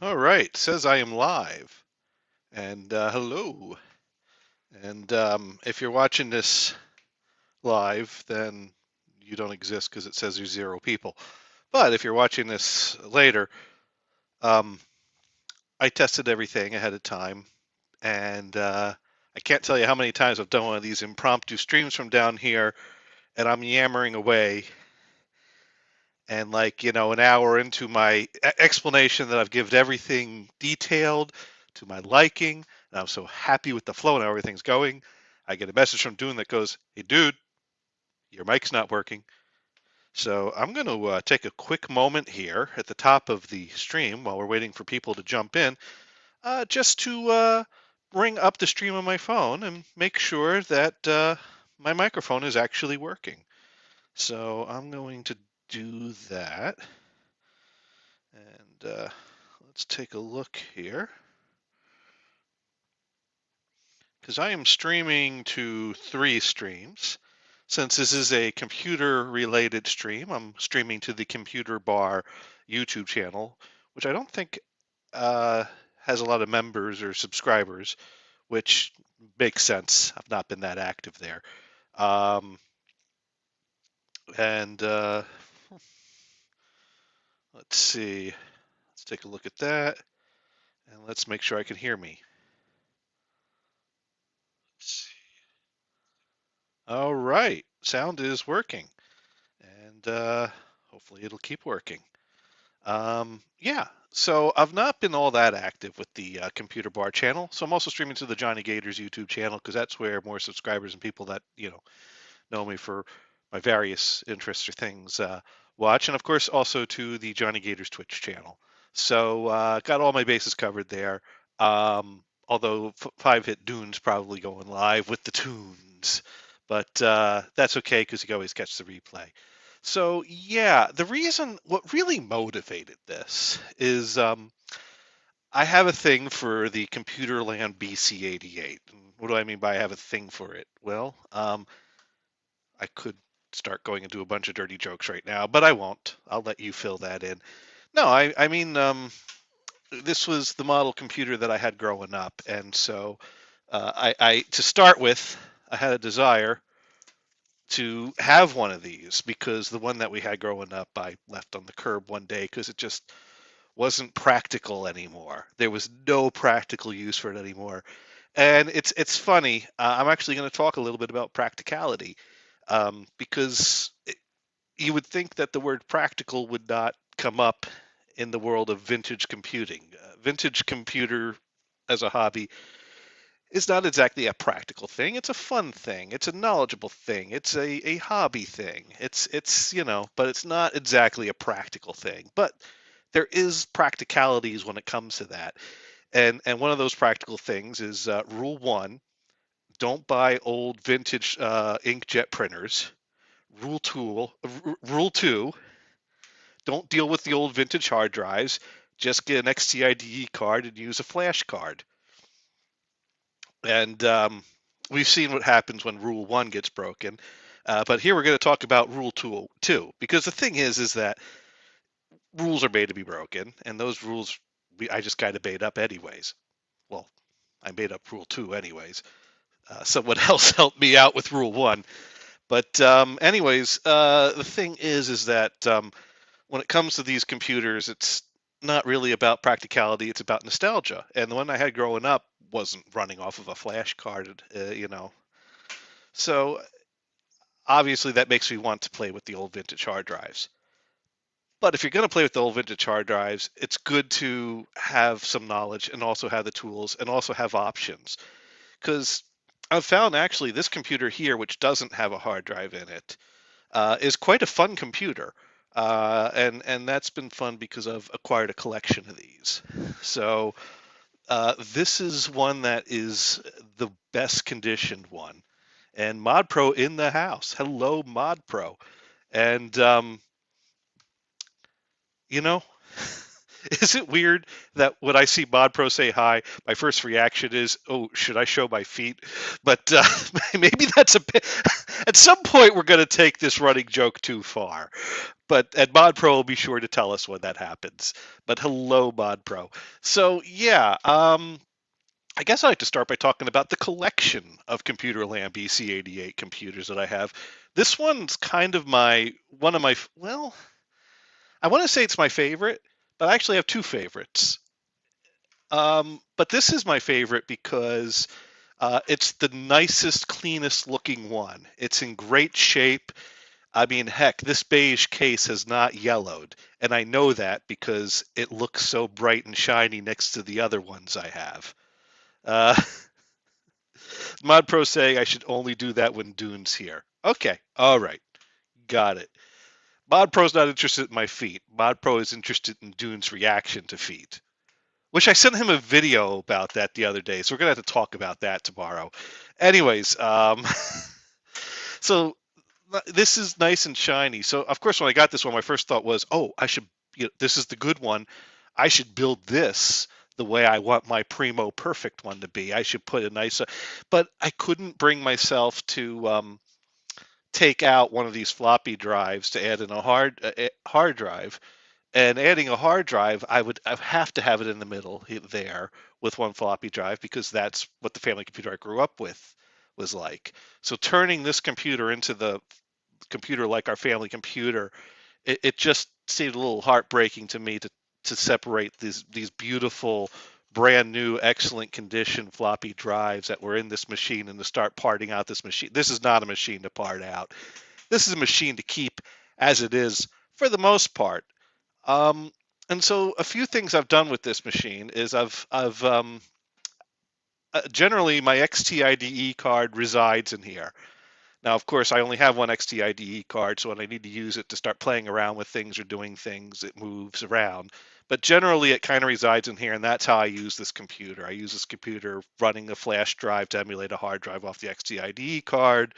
All right, says I am live. And hello. And if you're watching this live, then you don't exist because it says there's 0 people. But if you're watching this later, um, I tested everything ahead of time. And I can't tell you how many times I've done one of these impromptu streams from down here, and I'm yammering away. And an hour into my explanation that I've given everything detailed to my liking, and I'm so happy with the flow and how everything's going, I get a message from Dune that goes, "Hey, dude, your mic's not working." So I'm going to take a quick moment here at the top of the stream while we're waiting for people to jump in, just to bring up the stream on my phone and make sure that my microphone is actually working. So I'm going to do that. And let's take a look here. Because I am streaming to 3 streams. Since this is a computer-related stream, I'm streaming to the Computer Bar YouTube channel, which I don't think uh, has a lot of members or subscribers, which makes sense. I've not been that active there. Um, and let's see. Let's take a look at that. And let's make sure I can hear me. All right, sound is working, and hopefully it'll keep working. Yeah, so I've not been all that active with the Computer Bar channel, so I'm also streaming to the Johnny Gators YouTube channel because that's where more subscribers and people that know me for my various interests or things watch, and of course also to the Johnny Gators Twitch channel. So got all my bases covered there. Although Five Hit Dune's probably going live with the tunes, but that's okay because you can always catch the replay. So yeah, what really motivated this is I have a thing for the ComputerLand BC-88. What do I mean by I have a thing for it? Well, I could start going into a bunch of dirty jokes right now, but I won't. I'll let you fill that in. No, I mean, this was the model computer that I had growing up, and so to start with, I had a desire to have one of these because the one that we had growing up, I left on the curb one day because it just wasn't practical anymore. There was no practical use for it anymore. And it's funny. I'm actually going to talk a little bit about practicality because you would think that the word practical would not come up in the world of vintage computing. Vintage computer as a hobby is not exactly a practical thing. It's a fun thing. It's a knowledgeable thing. It's a hobby thing. But it's not exactly a practical thing. But there is practicalities when it comes to that. And one of those practical things is rule one: don't buy old vintage inkjet printers. Rule two: don't deal with the old vintage hard drives. Just get an XTIDE card and use a flash card. And we've seen what happens when Rule 1 gets broken. But here we're going to talk about Rule 2, because the thing is that rules are made to be broken, and those rules I just kind of made up anyways. Well, I made up Rule 2 anyways. Someone else helped me out with Rule 1. But anyways, the thing is that when it comes to these computers, it's not really about practicality, it's about nostalgia. And the one I had growing up wasn't running off of a flash card. So obviously that makes me want to play with the old vintage hard drives. But if you're going to play with the old vintage hard drives, it's good to have some knowledge and also have the tools and also have options. Because I've found actually this computer here, which doesn't have a hard drive in it, is quite a fun computer. And that's been fun because I've acquired a collection of these. So this is one that is the best conditioned one. And Mod Pro in the house. Hello, Mod Pro. And you know, Is it weird that when I see Mod Pro say hi, my first reaction is, "Oh, should I show my feet?" But maybe that's a bit. At some point, we're going to take this running joke too far. And Mod Pro will be sure to tell us when that happens. But hello, Mod Pro. So yeah, I guess I'd like to start by talking about the collection of ComputerLand BC-88 computers that I have. This one's kind of one of my, well, I want to say it's my favorite, but I actually have two favorites. But this is my favorite because it's the nicest, cleanest looking one. It's in great shape. I mean, heck, this beige case has not yellowed, and I know that because it looks so bright and shiny next to the other ones I have. Uh, Mod Pro saying I should only do that when Dune's here. Okay, all right, got it. Mod Pro's not interested in my feet. Mod Pro is interested in Dune's reaction to feet, which I sent him a video about that the other day, so we're gonna have to talk about that tomorrow. Anyways, so this is nice and shiny. So of course, when I got this one, my first thought was, oh, I should. This is the good one. I should build this the way I want my primo perfect one to be. I should put a nice, but I couldn't bring myself to take out one of these floppy drives to add in a hard drive. And adding a hard drive, I have to have it in the middle there with one floppy drive because that's what the family computer I grew up with was like. So turning this computer into the computer like our family computer, it just seemed a little heartbreaking to me to separate these beautiful, brand new, excellent condition floppy drives that were in this machine and to start parting out this machine. This is not a machine to part out. This is a machine to keep as it is for the most part. Um, and so a few things I've done with this machine is I've generally my XTIDE card resides in here. Now, of course, I only have one XTIDE card, so when I need to use it to start playing around with things or doing things, it moves around. But generally, it kind of resides in here, and that's how I use this computer. I use this computer running a flash drive to emulate a hard drive off the XTIDE card,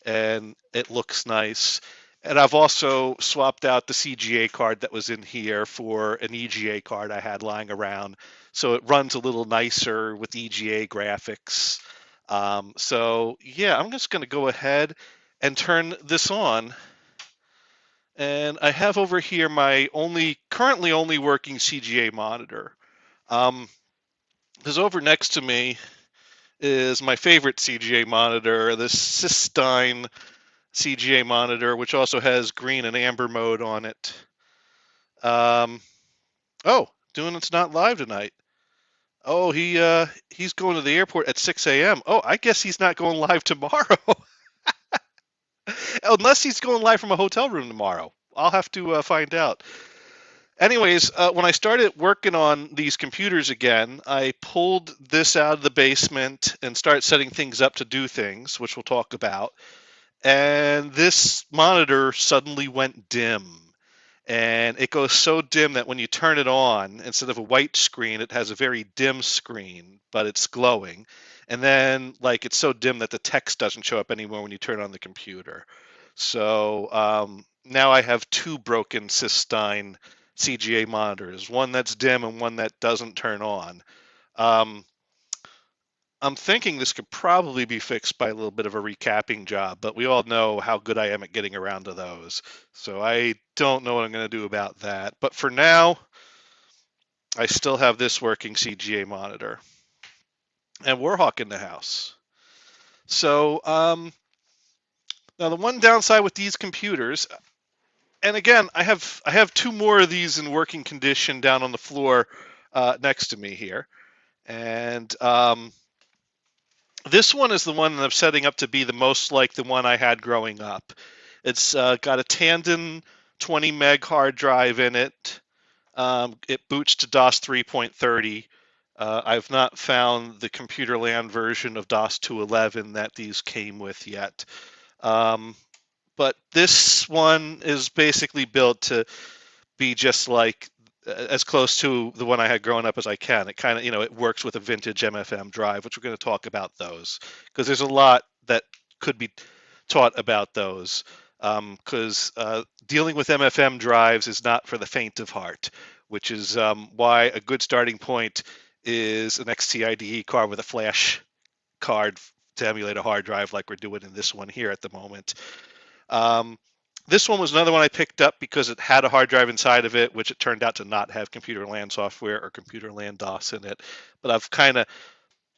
and it looks nice. And I've also swapped out the CGA card that was in here for an EGA card I had lying around, so it runs a little nicer with EGA graphics. So yeah, I'm just going to go ahead and turn this on. And I have over here my currently only working CGA monitor. Because over next to me is my favorite CGA monitor, the Sistine CGA monitor, which also has green and amber mode on it. Oh, doing it's not live tonight. Oh, he's going to the airport at 6 a.m. Oh, I guess he's not going live tomorrow. Unless he's going live from a hotel room tomorrow. I'll have to find out. Anyways, when I started working on these computers again, I pulled this out of the basement and started setting things up to do things, which we'll talk about. And this monitor suddenly went dim. And it goes so dim that when you turn it on, instead of a white screen, it has a very dim screen, but it's glowing. And then, like, it's so dim that the text doesn't show up anymore when you turn on the computer. So now I have two broken Sistine CGA monitors, one that's dim and one that doesn't turn on. I'm thinking this could probably be fixed by a little bit of a recapping job, but we all know how good I am at getting around to those. So I don't know what I'm going to do about that. But for now, I still have this working CGA monitor. And Warhawk in the house. So now the one downside with these computers, and again, I have two more of these in working condition down on the floor next to me here. And this one is the one that I'm setting up to be the most like the one I had growing up. It's got a Tandem 20 meg hard drive in it. It boots to DOS 3.30. I've not found the ComputerLand version of DOS 2.11 that these came with yet. But this one is basically built to be just like as close to the one I had growing up as I can. It kind of, it works with a vintage MFM drive, which we're going to talk about those because there's a lot that could be taught about those. because dealing with MFM drives is not for the faint of heart, which is why a good starting point is an XT card with a flash card to emulate a hard drive like we're doing in this one here at the moment. This one was another one I picked up because it had a hard drive inside of it, which it turned out to not have ComputerLand software or ComputerLand DOS in it. But I've kind of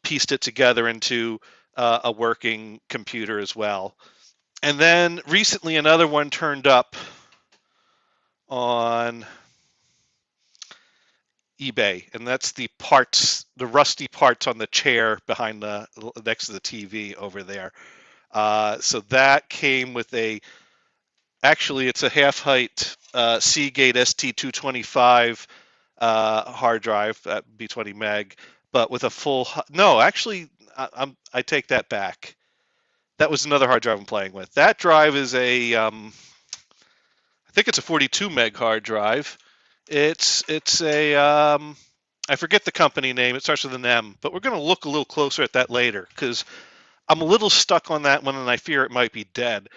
pieced it together into a working computer as well. And then recently another one turned up on eBay, and that's the parts, the rusty parts on the chair behind the next to the TV over there. So that came with actually it's a half-height Seagate ST225 hard drive at B20 meg, but with a full, no, actually, I take that back. That was another hard drive I'm playing with. That drive is I think it's a 42 meg hard drive. It's a I forget the company name. It starts with an M, but we're going to look a little closer at that later because I'm a little stuck on that one and I fear it might be dead.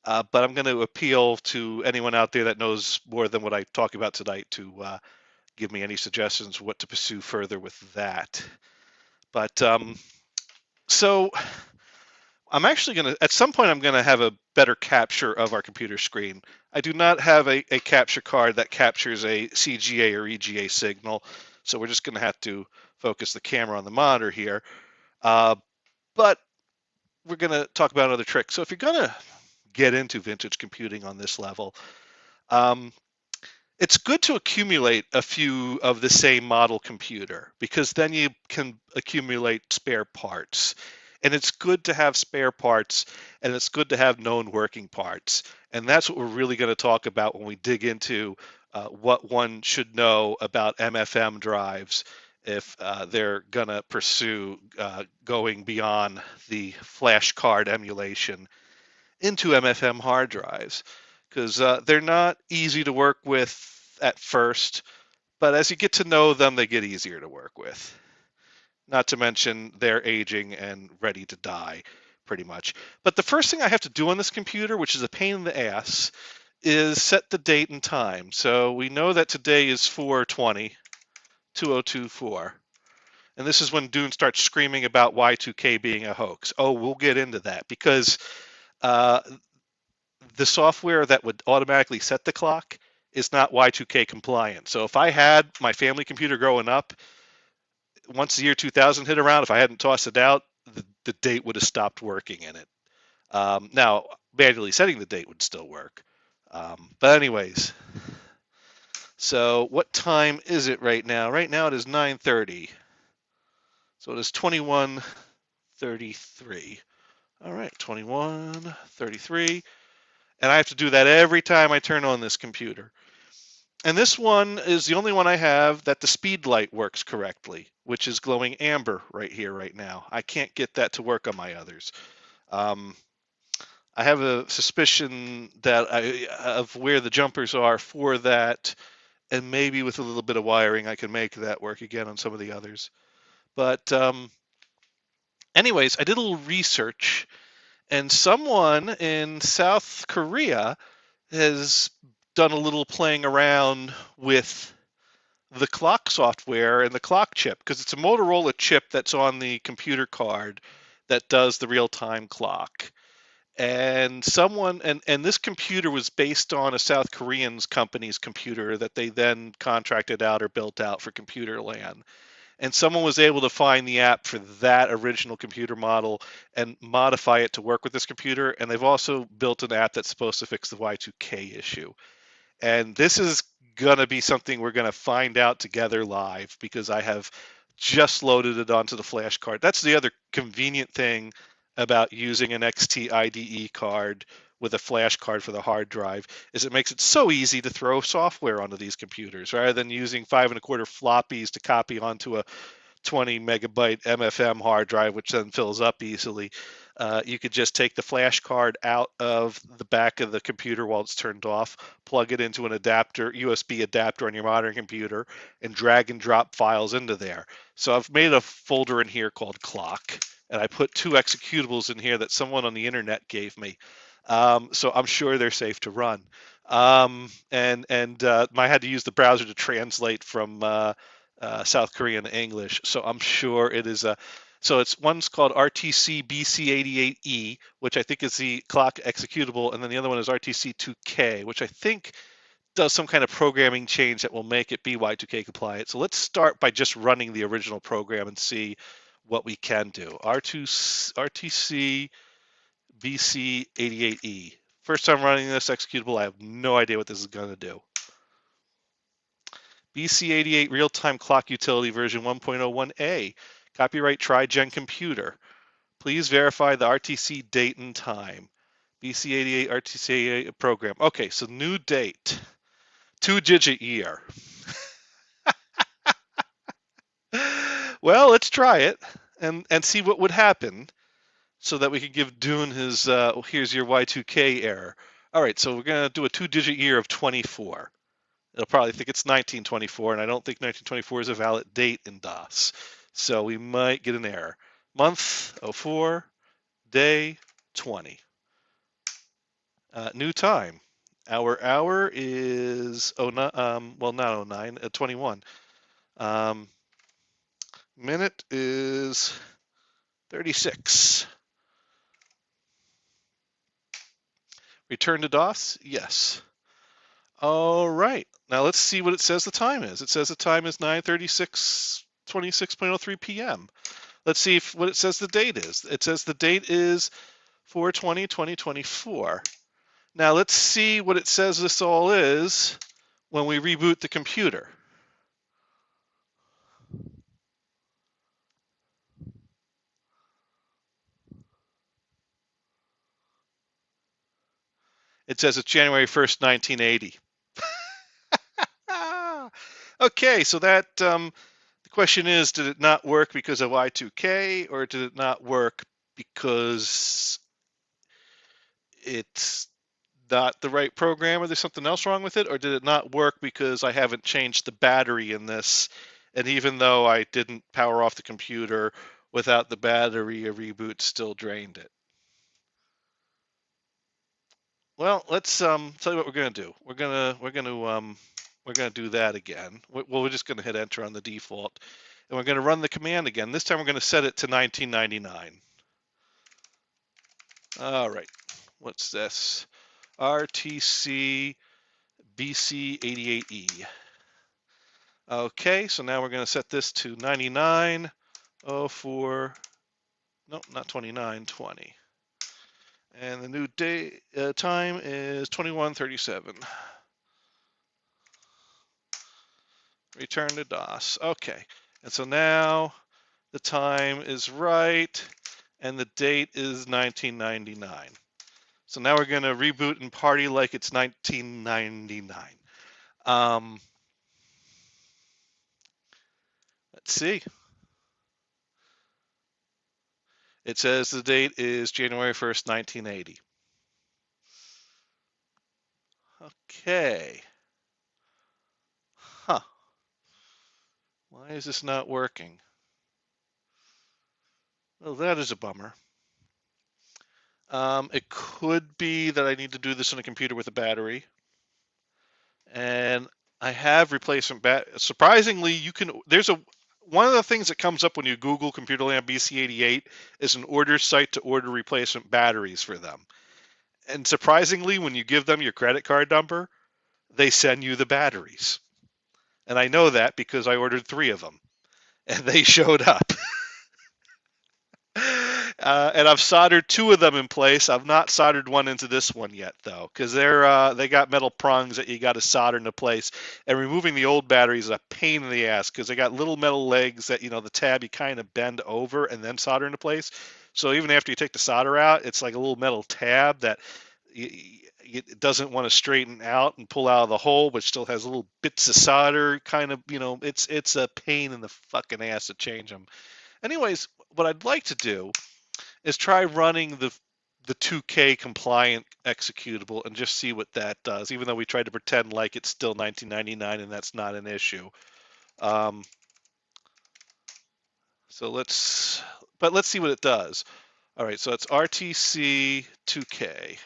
But I'm going to appeal to anyone out there that knows more than what I talk about tonight to give me any suggestions what to pursue further with that. But so I'm actually going to, at some point, I'm going to have a better capture of our computer screen. I do not have a capture card that captures a CGA or EGA signal, so we're just going to have to focus the camera on the monitor here. But we're going to talk about another trick. So if you're going to get into vintage computing on this level, it's good to accumulate a few of the same model computer because then you can accumulate spare parts. And it's good to have spare parts, and it's good to have known working parts. And that's what we're really going to talk about when we dig into what one should know about MFM drives if they're going to pursue going beyond the flash card emulation into MFM hard drives, because they're not easy to work with at first, but as you get to know them, they get easier to work with. Not to mention they're aging and ready to die, pretty much. But the first thing I have to do on this computer, which is a pain in the ass, is set the date and time. So we know that today is 4/20/2024. And this is when Dune starts screaming about Y2K being a hoax. Oh, we'll get into that because the software that would automatically set the clock is not Y2K compliant. So if I had my family computer growing up, once the year 2000 hit around, if I hadn't tossed it out, the date would have stopped working in it. Now, manually setting the date would still work. But anyways, so what time is it right now? Right now it is 9:30. So it is 21:33. All right, 21:33. And I have to do that every time I turn on this computer. And this one is the only one I have that the speed light works correctly, which is glowing amber right here, right now. I can't get that to work on my others. I have a suspicion that of where the jumpers are for that, and maybe with a little bit of wiring, I can make that work again on some of the others. But anyways, I did a little research, and someone in South Korea has done a little playing around with the clock software and the clock chip, because it's a Motorola chip that's on the computer card that does the real-time clock. And this computer was based on a South Korean company's computer that they then contracted out or built out for ComputerLand. And someone was able to find the app for that original computer model and modify it to work with this computer. And they've also built an app that's supposed to fix the Y2K issue. And this is going to be something we're going to find out together live because I have just loaded it onto the flash card. That's the other convenient thing about using an XT IDE card with a flash card for the hard drive is it makes it so easy to throw software onto these computers rather than using 5 1/4 floppies to copy onto a 20 megabyte MFM hard drive, which then fills up easily. You could just take the flash card out of the back of the computer while it's turned off, plug it into an adapter, USB adapter on your modern computer, and drag and drop files into there. So I've made a folder in here called Clock, and I put 2 executables in here that someone on the internet gave me. So I'm sure they're safe to run. And I had to use the browser to translate from South Korean to English. So I'm sure it is a. So it's one's called RTC BC-88E, which I think is the clock executable, and then the other one is RTC2K, which I think does some kind of programming change that will make it BY2K compliant. So let's start by just running the original program and see what we can do. RTC BC-88E. First time running this executable, I have no idea what this is going to do. BC-88 real-time clock utility version 1.01a. Copyright TriGen Computer. Please verify the RTC date and time. BC-88 RTC program. Okay, so new date. 2-digit year. Well, let's try it and see what would happen so that we can give Dune his, here's your Y2K error. All right, so we're going to do a 2-digit year of 24. It'll probably think it's 1924, and I don't think 1924 is a valid date in DOS. So we might get an error. Month, 04, day, 20. New time. Our hour is, well, not 09, 21. Minute is 36. Return to DOS? Yes. All right. Now let's see what it says the time is. It says the time is 9:36, 26.03 p.m. Let's see what it says the date is. It says the date is 4/20/2024. Now let's see what it says this all is when we reboot the computer. It says it's January 1st, 1980. Okay, so that the question is, did it not work because of Y2K, or did it not work because it's not the right program, or there's something else wrong with it, or did it not work because I haven't changed the battery in this, and even though I didn't power off the computer without the battery, a reboot still drained it? Well, let's tell you what we're gonna do. We're gonna do that again. Well, we're just gonna hit enter on the default, and we're gonna run the command again. This time we're gonna set it to 1999. All right, what's this? RTC BC-88E. Okay, so now we're gonna set this to 99:04. Nope, not 29, 20. And the new day time is 21:37. Return to DOS. Okay, and so now the time is right, and the date is 1999. So now we're going to reboot and party like it's 1999. Let's see. It says the date is January 1st, 1980. Okay. Huh. Why is this not working? Well, that is a bummer. It could be that I need to do this on a computer with a battery. And I have replacement surprisingly, you can, one of the things that comes up when you Google ComputerLand BC-88 is an order site to order replacement batteries for them. And surprisingly, when you give them your credit card number, they send you the batteries. And I know that because I ordered 3 of them, and they showed up. And I've soldered 2 of them in place. I've not soldered one into this one yet, though, because they got metal prongs that you got to solder into place. And removing the old batteries is a pain in the ass because they got little metal legs that, the tab you kind of bend over and then solder into place. So even after you take the solder out, it's like a little metal tab that it doesn't want to straighten out and pull out of the hole, but still has little bits of solder. Kind of, it's a pain in the fucking ass to change them. Anyways, what I'd like to do is try running the 2K compliant executable and just see what that does, even though we tried to pretend like it's still 1999 and that's not an issue. So let's see what it does. All right, so it's RTC 2K.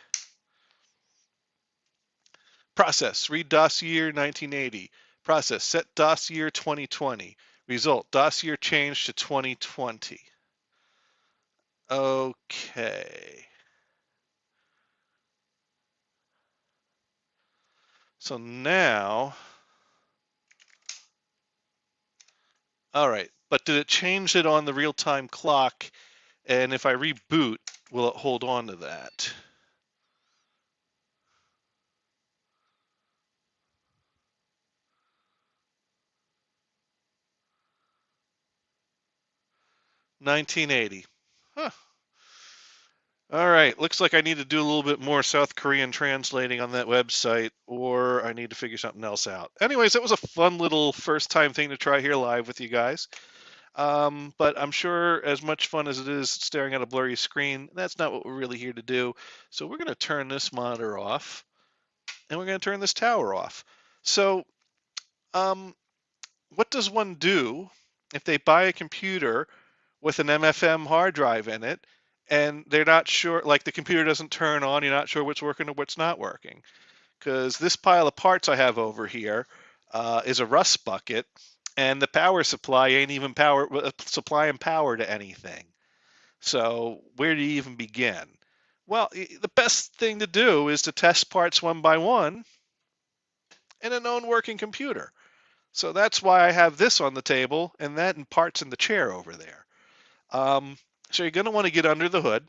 Process, read DOS year 1980. Process, set DOS year 2020. Result, DOS year changed to 2020. Okay. So now, all right, but did it change it on the real-time clock? And if I reboot, will it hold on to that? $19.80. Huh. All right, looks like I need to do a little bit more South Korean translating on that website, or I need to figure something else out. Anyways, that was a fun little first time thing to try here live with you guys. But I'm sure as much fun as it is staring at a blurry screen, that's not what we're really here to do. So we're going to turn this monitor off, and we're going to turn this tower off. So what does one do if they buy a computer with an MFM hard drive in it, and they're not sure, like the computer doesn't turn on, you're not sure what's working or what's not working? Because this pile of parts I have over here is a rust bucket, and the power supply ain't even supplying power to anything. So where do you even begin? Well, the best thing to do is to test parts one by one in a known working computer. So that's why I have this on the table and that and parts in the chair over there. So you're going to want to get under the hood.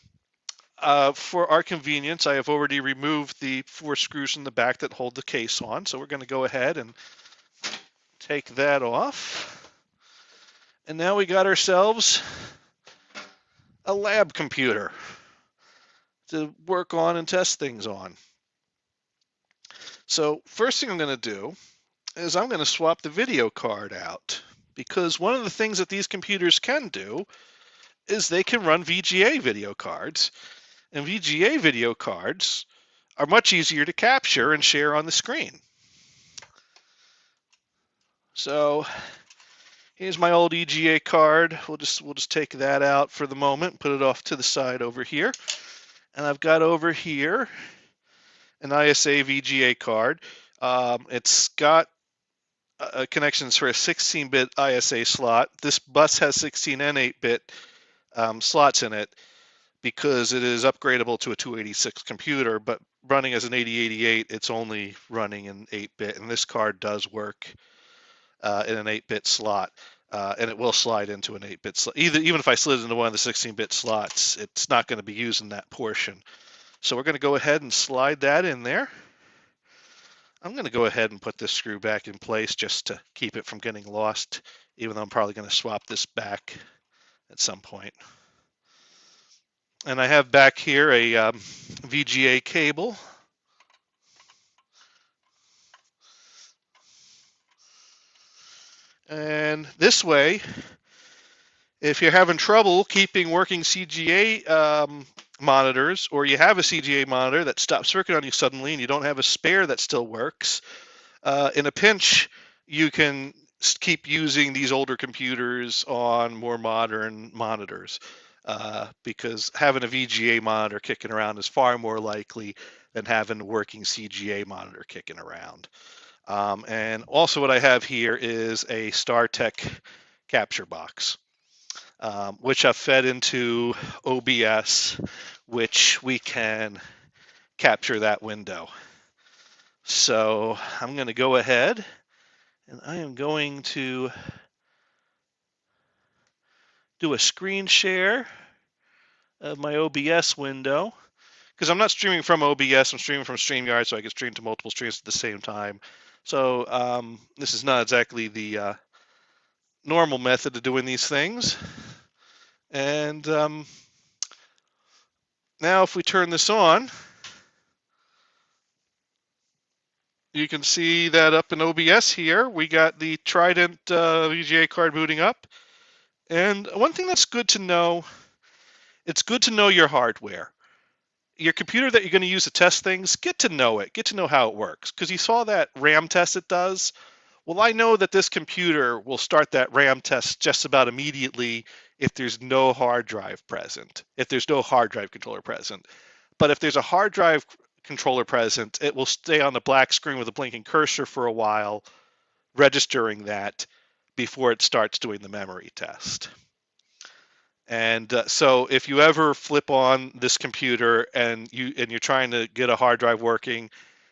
For our convenience, I have already removed the 4 screws in the back that hold the case on. So we're going to go ahead and take that off. And now we got ourselves a lab computer to work on and test things on. So first thing I'm going to do is I'm going to swap the video card out, because one of the things that these computers can do is they can run VGA video cards, and VGA video cards are much easier to capture and share on the screen. So here's my old EGA card. We'll just take that out for the moment, put it off to the side over here. And I've got over here an ISA VGA card. It's got connections for a 16-bit ISA slot. This bus has 16 and 8-bit slots in it because it is upgradable to a 286 computer, but running as an 8088, it's only running in 8-bit, and this card does work in an 8-bit slot, and it will slide into an 8-bit slot. Even if I slid into one of the 16-bit slots, it's not going to be using that portion. So we're going to go ahead and slide that in there. I'm going to go ahead and put this screw back in place just to keep it from getting lost, even though I'm probably going to swap this back at some point. And I have back here a VGA cable. And this way, if you're having trouble keeping working CGA monitors, or you have a CGA monitor that stops working on you suddenly and you don't have a spare that still works, in a pinch, you can keep using these older computers on more modern monitors, because having a VGA monitor kicking around is far more likely than having a working CGA monitor kicking around. And also what I have here is a StarTech capture box, which I've fed into OBS, which we can capture that window. So I'm going to go ahead and I am going to do a screen share of my OBS window, because I'm not streaming from OBS, I'm streaming from StreamYard, so I can stream to multiple streams at the same time. So this is not exactly the normal method of doing these things. And now if we turn this on, you can see that up in OBS here, we got the Trident VGA card booting up. And one thing that's good to know, it's good to know your hardware. Your computer that you're going to use to test things, get to know it, get to know how it works. Because you saw that RAM test it does. Well, I know that this computer will start that RAM test just about immediately if there's no hard drive present, if there's no hard drive controller present. But if there's a hard drive controller present, it will stay on the black screen with a blinking cursor for a while, registering that before it starts doing the memory test. And so if you ever flip on this computer and you're trying to get a hard drive working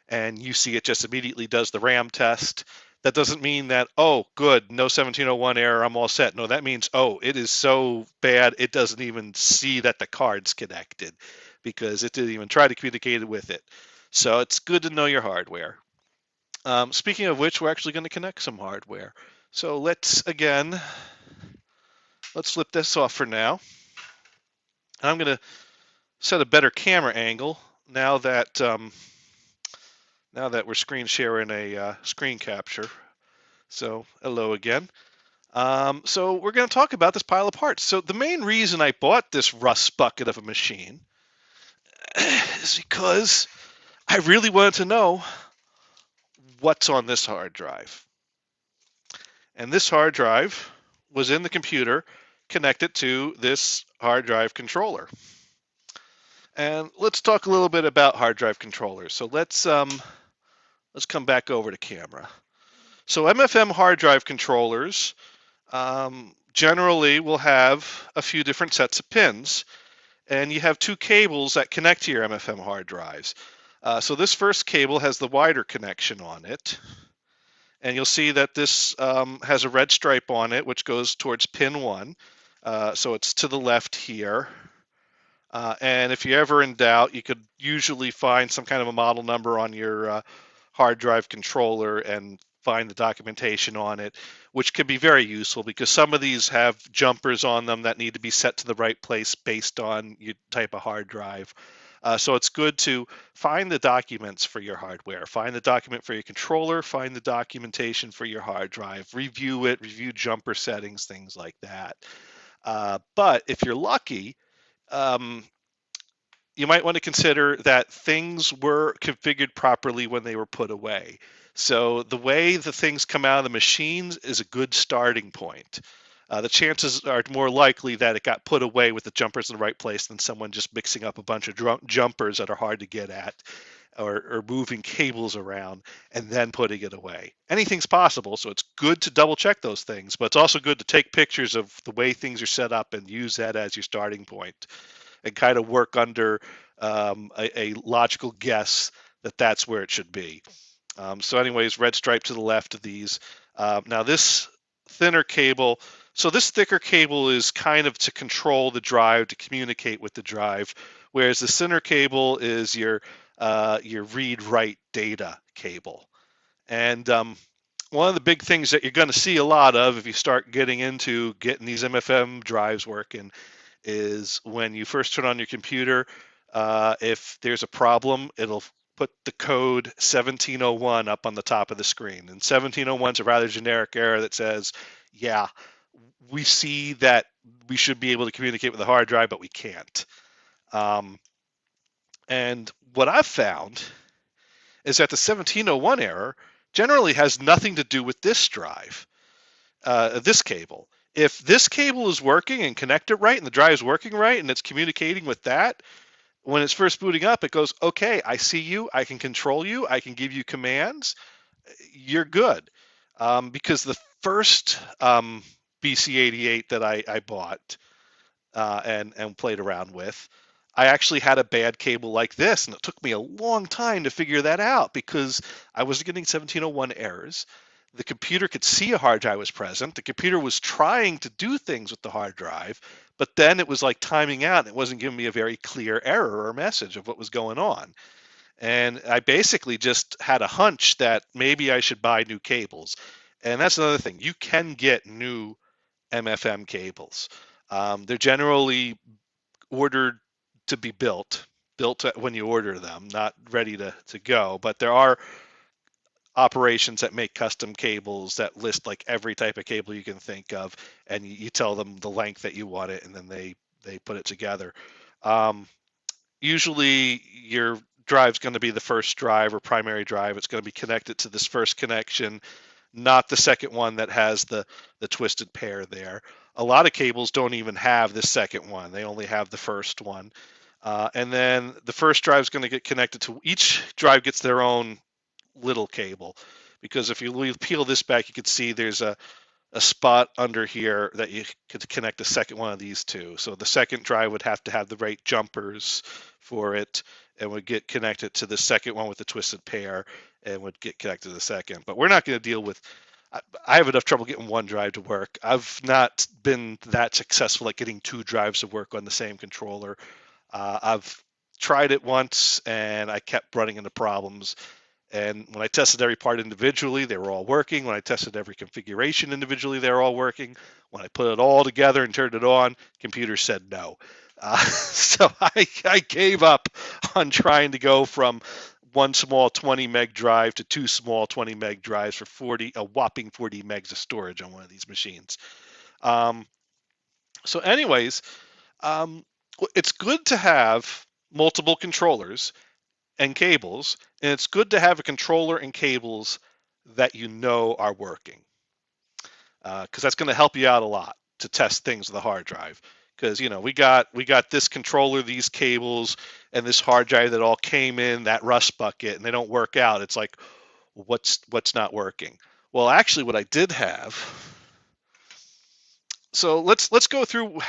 and you see it just immediately does the RAM test, that doesn't mean that, oh, good, no 1701 error, I'm all set. No, that means, oh, it is so bad it doesn't even see that the card's connected because it didn't even try to communicate with it. So it's good to know your hardware. Speaking of which, we're actually going to connect some hardware. So let's flip this off for now. I'm going to set a better camera angle now that we're screen sharing a screen capture. So hello again. So we're going to talk about this pile of parts. So the main reason I bought this rust bucket of a machine is because I really wanted to know what's on this hard drive. And this hard drive was in the computer connected to this hard drive controller. And let's talk a little bit about hard drive controllers. So let's come back over to camera. So MFM hard drive controllers generally will have a few different sets of pins, and you have two cables that connect to your MFM hard drives. So this first cable has the wider connection on it, and you'll see that this has a red stripe on it, which goes towards pin 1. So it's to the left here. And if you're ever in doubt, you could usually find some kind of a model number on your hard drive controller and find the documentation on it, which can be very useful because some of these have jumpers on them that need to be set to the right place based on your type of hard drive. So it's good to find the documents for your hardware, find the document for your controller, find the documentation for your hard drive, review it, review jumper settings, things like that. But if you're lucky, you might want to consider that things were configured properly when they were put away. So the way the things come out of the machines is a good starting point. The chances are more likely that it got put away with the jumpers in the right place than someone just mixing up a bunch of jumpers that are hard to get at, or moving cables around and then putting it away. Anything's possible, so it's good to double check those things, but it's also good to take pictures of the way things are set up and use that as your starting point and kind of work under a logical guess that that's where it should be. So anyways, red stripe to the left of these. Now this thinner cable, so this thicker cable is kind of to control the drive, to communicate with the drive, whereas the thinner cable is your read-write data cable. And one of the big things that you're going to see a lot of if you start getting into getting these MFM drives working is when you first turn on your computer, if there's a problem, it'll put the code 1701 up on the top of the screen. And 1701 is a rather generic error that says, yeah, we see that we should be able to communicate with the hard drive, but we can't. And what I've found is that the 1701 error generally has nothing to do with this drive, this cable. If this cable is working and connected right and the drive is working right and it's communicating with that, when it's first booting up, it goes, okay, I see you, I can control you, I can give you commands, you're good. Because the first BC-88 that I bought and played around with, I actually had a bad cable like this, and it took me a long time to figure that out because I was getting 1701 errors. The computer could see a hard drive was present. The computer was trying to do things with the hard drive, but then it was like timing out. It wasn't giving me a very clear error or message of what was going on. And I basically just had a hunch that maybe I should buy new cables. And that's another thing. You can get new MFM cables. They're generally ordered to be built when you order them, not ready to go. But there are operations that make custom cables that list like every type of cable you can think of, and you tell them the length that you want it, and then they put it together. Usually your drive's going to be the first drive or primary drive. It's going to be connected to this first connection, not the second one that has the twisted pair there. A lot of cables don't even have the second one. They only have the first one. And then the first drive is going to get connected to, each drive gets their own little cable, because if you peel this back, you can see there's a spot under here that you could connect the second one of these to. So the second drive would have to have the right jumpers for it and would get connected to the second one with the twisted pair and would get connected to the second. But we're not going to deal with, I have enough trouble getting one drive to work. I've not been that successful at getting two drives to work on the same controller. I've tried it once and I kept running into problems. And when I tested every part individually, they were all working. When I tested every configuration individually, they were all working. When I put it all together and turned it on, computer said no. So I gave up on trying to go from one small 20 meg drive to two small 20 meg drives for a whopping 40 megs of storage on one of these machines. So anyways, it's good to have multiple controllers and cables, and it's good to have a controller and cables that you know are working, because that's going to help you out a lot to test things with a hard drive. Because we got this controller, these cables, and this hard drive that all came in that rust bucket, and they don't work out. It's like, what's not working? Well, actually, what I did have. So let's go through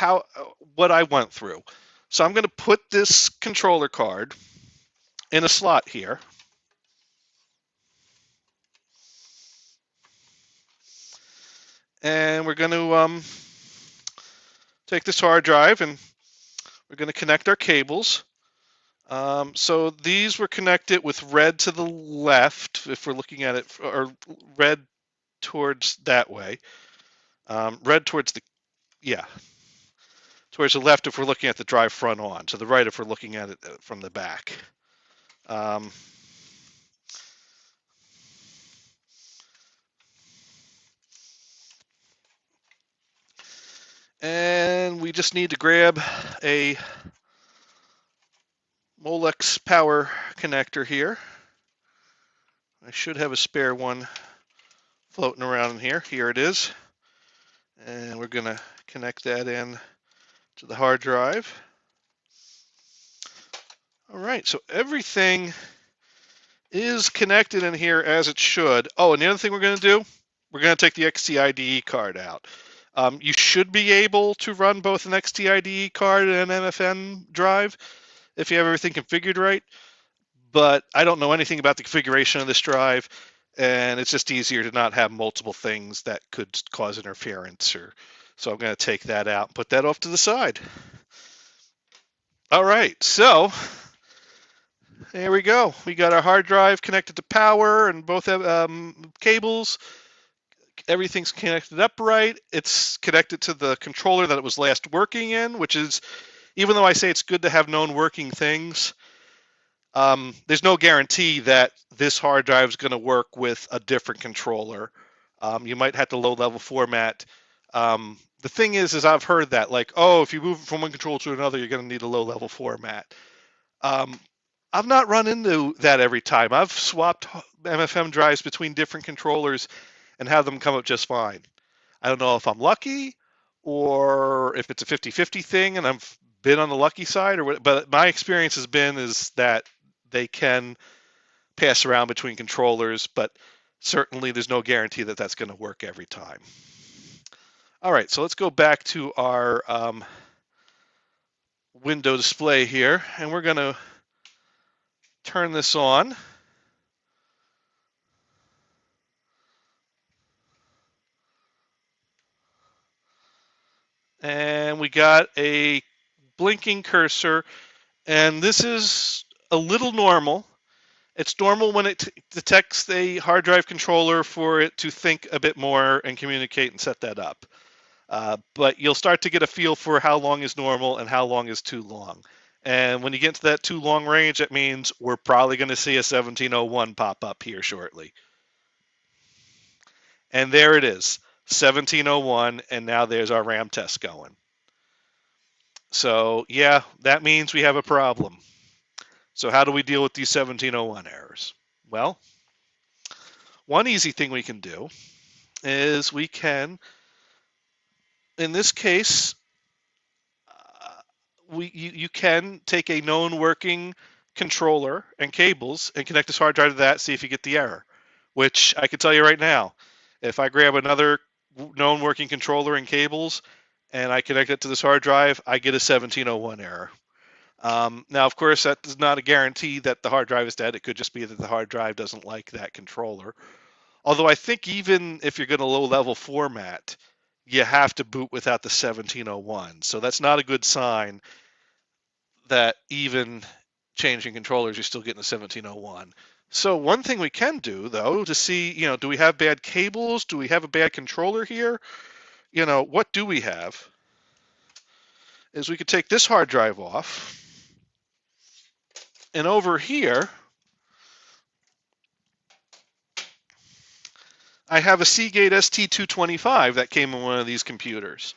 what I went through. So I'm going to put this controller card in a slot here. And we're going to take this hard drive and we're going to connect our cables. So these were connected with red to the left, if we're looking at it, or red towards that way. Red towards towards the left if we're looking at the drive front on. To the right if we're looking at it from the back. And we just need to grab a Molex power connector here. I should have a spare one floating around in here. Here it is. And we're going to connect that in to the hard drive. All right, so everything is connected in here as it should. Oh, and the other thing we're going to do, we're going to take the XT-IDE card out. You should be able to run both an XT-IDE card and an MFM drive if you have everything configured right, but I don't know anything about the configuration of this drive, and it's just easier to not have multiple things that could cause interference. So I'm going to take that out and put that off to the side. All right, so there we go. We got our hard drive connected to power and both cables. Everything's connected up right. It's connected to the controller that it was last working in, which is, even though I say it's good to have known working things, there's no guarantee that this hard drive is going to work with a different controller. You might have to low-level format. The thing is I've heard that, like, oh, if you move from one controller to another, you're going to need a low-level format. I've not run into that every time. I've swapped MFM drives between different controllers and have them come up just fine. I don't know if I'm lucky or if it's a 50-50 thing and I've been on the lucky side, or what, but my experience has been is that they can pass around between controllers, but certainly there's no guarantee that that's going to work every time. All right, so let's go back to our window display here, and we're going to turn this on. And we got a blinking cursor, and this is a little normal. It's normal when it detects the hard drive controller for it to think a bit more and communicate and set that up. But you'll start to get a feel for how long is normal and how long is too long. And when you get to that too long range, that means we're probably going to see a 1701 pop up here shortly. And there it is, 1701, and now there's our RAM test going. So yeah, that means we have a problem. So how do we deal with these 1701 errors? Well, one easy thing we can do is we can, in this case, you can take a known working controller and cables and connect this hard drive to that, see if you get the error. Which I can tell you right now, if I grab another known working controller and cables and I connect it to this hard drive, I get a 1701 error. Now, of course, that is not a guarantee that the hard drive is dead. It could just be that the hard drive doesn't like that controller. Although I think even if you're going to low level format, you have to boot without the 1701. So that's not a good sign that even changing controllers, you're still getting the 1701. So one thing we can do, though, to see, do we have bad cables? Do we have a bad controller here? What do we have? Is we could take this hard drive off. And over here, I have a Seagate ST225 that came in one of these computers.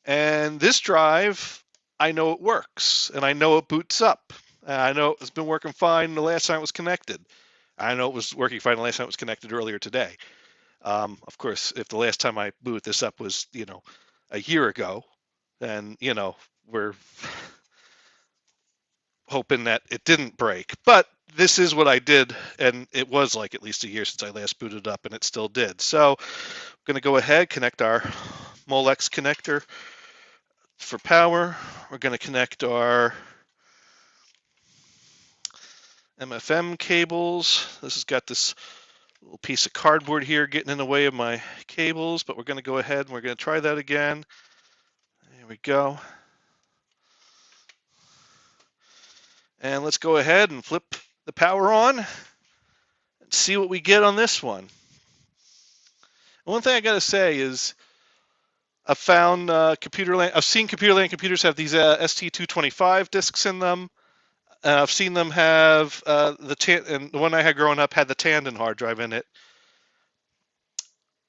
And this drive, I know it works, and I know it boots up. I know it's been working fine the last time it was connected. I know it was working fine the last time it was connected earlier today. Of course, if the last time I booted this up was, a year ago, then, we're hoping that it didn't break. But this is what I did, and it was like at least a year since I last booted up, and it still did. So I'm going to go ahead, connect our Molex connector for power. We're going to connect our MFM cables. This has got this little piece of cardboard here getting in the way of my cables, but we're going to go ahead and we're going to try that again. There we go. And let's go ahead and flip the power on and see what we get on this one. And one thing I got to say is I've found I've seen ComputerLand computers have these ST225 disks in them. I've seen them have and the one I had growing up had the Tandon hard drive in it.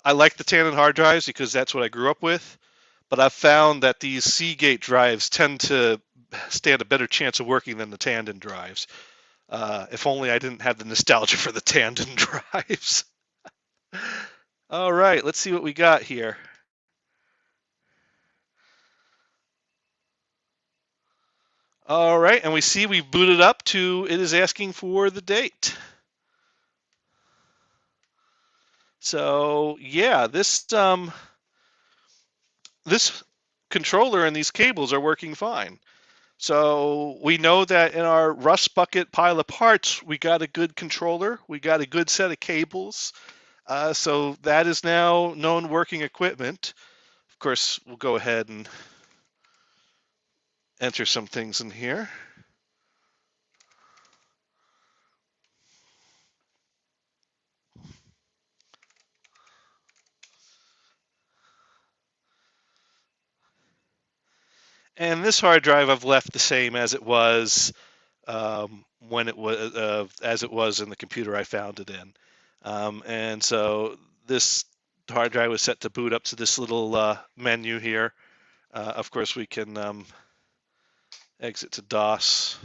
I like the Tandon hard drives because that's what I grew up with, but I've found that these Seagate drives tend to stand a better chance of working than the Tandon drives. If only I didn't have the nostalgia for the Tandon drives. All right, let's see what we got here. All right, and we see we've booted up to, it is asking for the date. So yeah, this controller and these cables are working fine. So we know that in our rust bucket pile of parts, we got a good controller, we got a good set of cables. So that is now known working equipment. Of course, we'll go ahead and enter some things in here. And this hard drive I've left the same as it was when it was as it was in the computer I found it in. And so this hard drive was set to boot up to this little menu here. Of course, we can exit to DOS.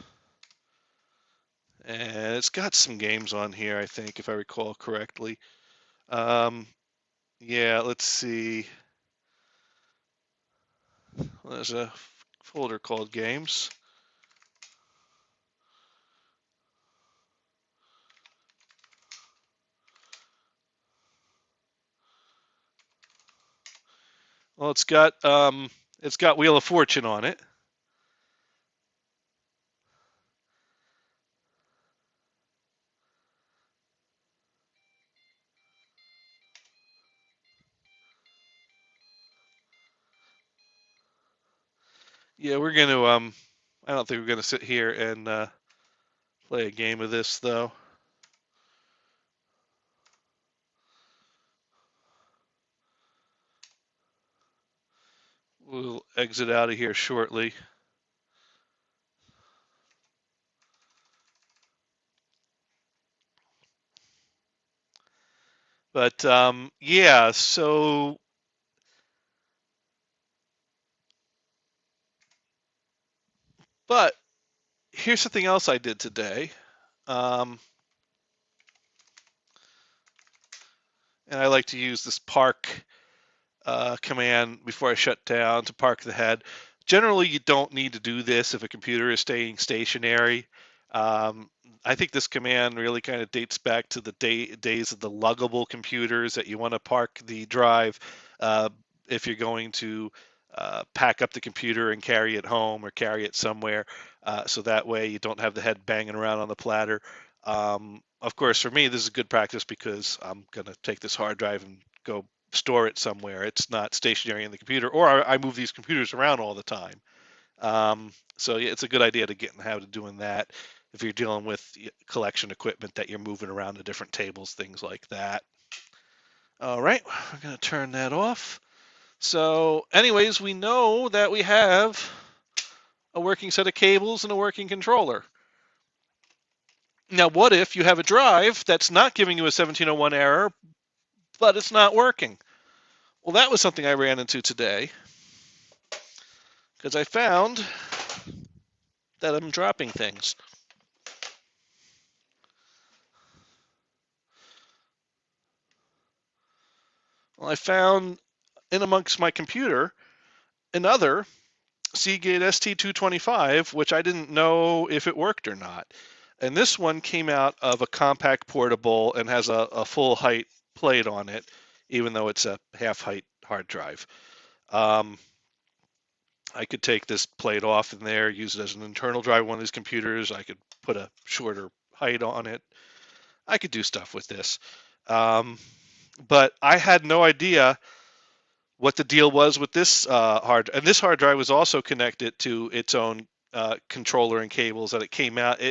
And it's got some games on here, I think, if I recall correctly. Yeah, let's see. There's a folder called Games. Well, it's got Wheel of Fortune on it. Yeah, we're going to I don't think we're going to sit here and play a game of this though. We'll exit out of here shortly. But yeah, so but here's something else I did today. And I like to use this park command before I shut down to park the head. Generally, you don't need to do this if a computer is staying stationary. Um, I think this command really kind of dates back to the days of the luggable computers that you want to park the drive uh, if you're going to pack up the computer and carry it home or carry it somewhere, so that way you don't have the head banging around on the platter. Of course, for me, this is good practice because I'm going to take this hard drive and go store it somewhere. It's not stationary in the computer, or I move these computers around all the time. So yeah, it's a good idea to get in the habit of doing that if you're dealing with collection equipment that you're moving around to different tables, things like that. All right, we're going to turn that off. So anyways, we know that we have a working set of cables and a working controller. Now, what if you have a drive that's not giving you a 1701 error, but it's not working? Well, that was something I ran into today because I found that I'm dropping things. Well, I found in amongst my computer another Seagate ST225, which I didn't know if it worked or not. And this one came out of a compact portable and has a full height plate on it, even though it's a half height hard drive. I could take this plate off in there, use it as an internal drive on one of these computers. I could put a shorter height on it. I could do stuff with this. But I had no idea what the deal was with this and this hard drive was also connected to its own controller and cables that it came out.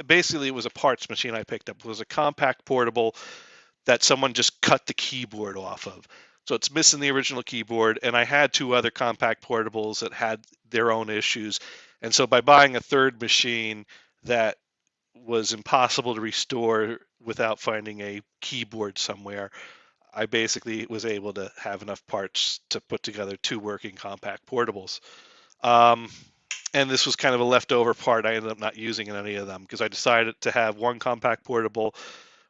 Basically, it was a parts machine I picked up. It was a compact portable that someone just cut the keyboard off of. So it's missing the original keyboard, and I had two other compact portables that had their own issues. And so by buying a third machine that was impossible to restore without finding a keyboard somewhere, I basically was able to have enough parts to put together two working compact portables. Um, and this was kind of a leftover part. I ended up not using in any of them because I decided to have one compact portable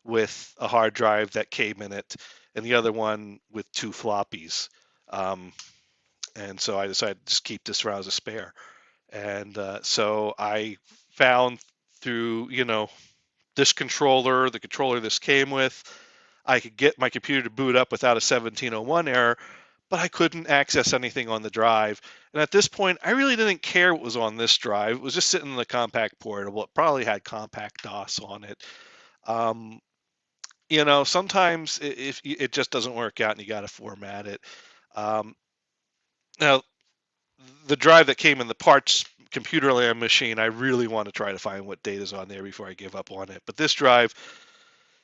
with a hard drive that came in it and the other one with two floppies. Um, and so I decided to just keep this around as a spare. And so I found through, this controller, the controller this came with, I could get my computer to boot up without a 1701 error, but I couldn't access anything on the drive. And at this point, I really didn't care what was on this drive. It was just sitting in the compact portable. It probably had compact DOS on it. Um, sometimes if it just doesn't work out and you got to format it. Um, Now, the drive that came in the parts ComputerLand machine, I really want to try to find what data's on there before I give up on it. But this drive,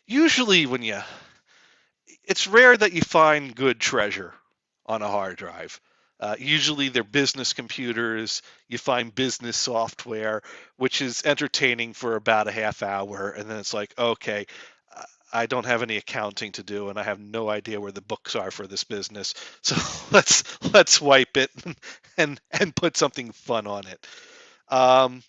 usually it's rare that you find good treasure on a hard drive. Usually they're business computers. You find business software, which is entertaining for about a half hour, and then it's like, okay, I don't have any accounting to do, and I have no idea where the books are for this business. So let's wipe it and put something fun on it. Um,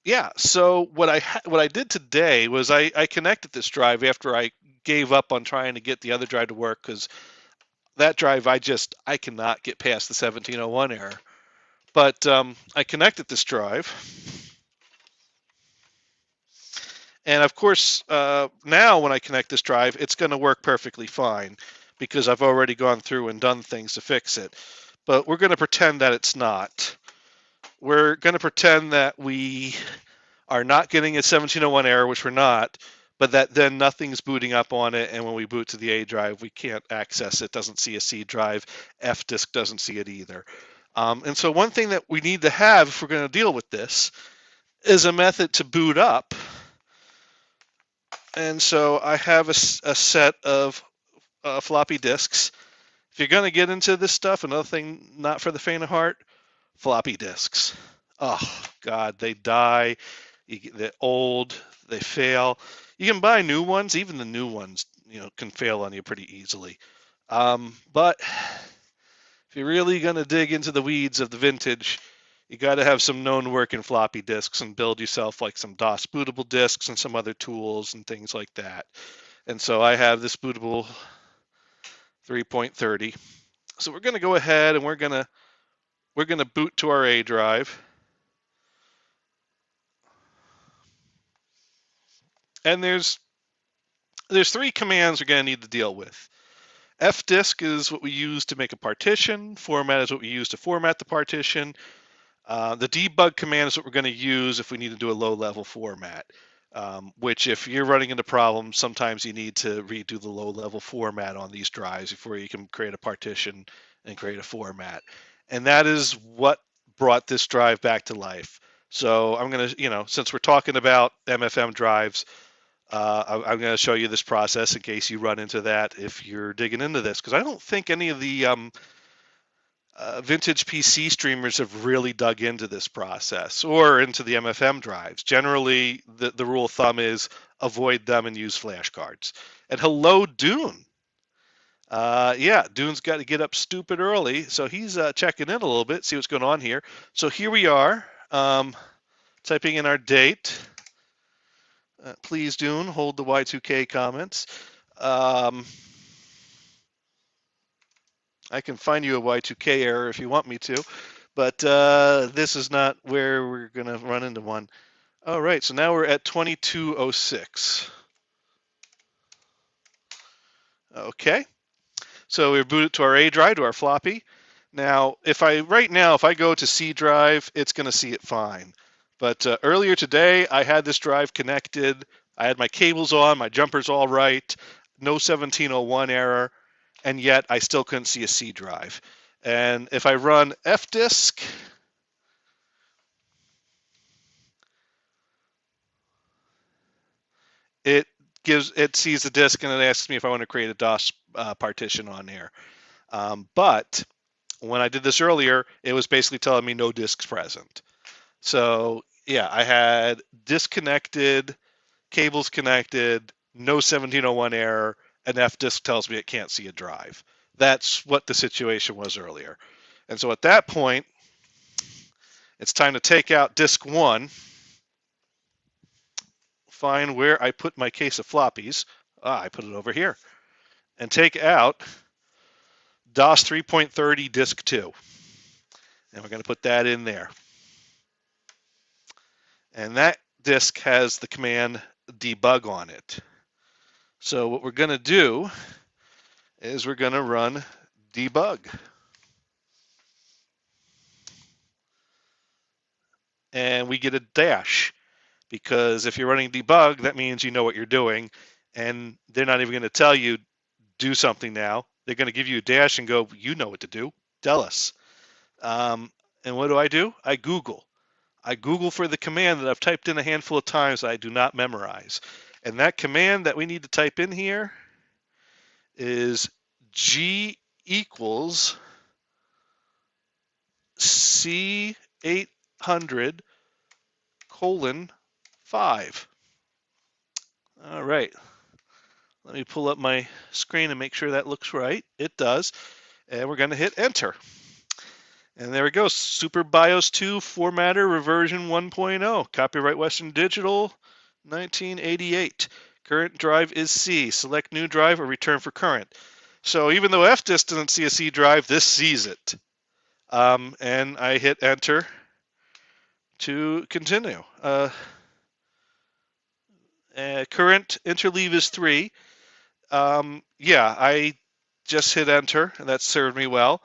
yeah. So what I did today was I connected this drive after I gave up on trying to get the other drive to work because that drive I cannot get past the 1701 error. But I connected this drive, and of course now when I connect this drive, it's going to work perfectly fine because I've already gone through and done things to fix it. But we're going to pretend that it's not. We're going to pretend that we are not getting a 1701 error, which we're not, but that then nothing's booting up on it, and when we boot to the A drive, we can't access it, doesn't see a C drive, F disk doesn't see it either. And so one thing that we need to have if we're going to deal with this is a method to boot up. And so I have a set of floppy disks. If you're going to get into this stuff, another thing not for the faint of heart, floppy disks. Oh, God, they die. They're old. They fail. You can buy new ones. Even the new ones, can fail on you pretty easily. But if you're really going to dig into the weeds of the vintage, you got to have some known working floppy disks and build yourself like some DOS bootable disks and some other tools and things like that. And so I have this bootable 3.30. So we're going to go ahead and we're going to we're going to boot to our A drive. And there's three commands we're going to need to deal with. fdisk is what we use to make a partition. Format is what we use to format the partition. The debug command is what we're going to use if we need to do a low-level format, which if you're running into problems, sometimes you need to redo the low-level format on these drives before you can create a partition and create a format. And that is what brought this drive back to life. So I'm going to, since we're talking about MFM drives, I'm going to show you this process in case you run into that if you're digging into this, because I don't think any of the vintage PC streamers have really dug into this process or into the MFM drives. Generally, the rule of thumb is avoid them and use flashcards. And hello, Dune. Yeah, Dune's got to get up stupid early, so he's checking in a little bit, see what's going on here. So here we are, typing in our date. Please, Dune, hold the Y2K comments. I can find you a Y2K error if you want me to, but this is not where we're going to run into one. All right, so now we're at 2206. Okay, so we're booted to our A drive, to our floppy. Now, if I go to C drive, it's going to see it fine. But earlier today, I had this drive connected. I had my cables on, my jumpers all right, no 1701 error, and yet I still couldn't see a C drive. And if I run fdisk, it sees the disk and it asks me if I want to create a DOS partition on there. But when I did this earlier, it was basically telling me no disks present. So yeah, I had disconnected, cables connected, no 1701 error, and fdisk tells me it can't see a drive. That's what the situation was earlier. And so at that point, it's time to take out disk 1, find where I put my case of floppies. I put it over here. And take out DOS 3.30 disk 2. And we're going to put that in there. And that disk has the command debug on it. So what we're going to do is we're going to run debug. And we get a dash, because if you're running debug, that means you know what you're doing, and they're not even going to tell you do something now. They're going to give you a dash and go, you know what to do, tell us. And what do? I Google. I Google for the command that I've typed in a handful of times that I do not memorize. And that command that we need to type in here is G equals C800:5. All right. Let me pull up my screen and make sure that looks right. It does. And we're going to hit enter. And there we go, Super BIOS 2 Formatter Reversion 1.0, copyright Western Digital, 1988. Current drive is C. Select new drive or return for current. So even though fdisk doesn't see a C drive, this sees it. And I hit enter to continue. Current interleave is 3. Yeah, I just hit enter, and that served me well.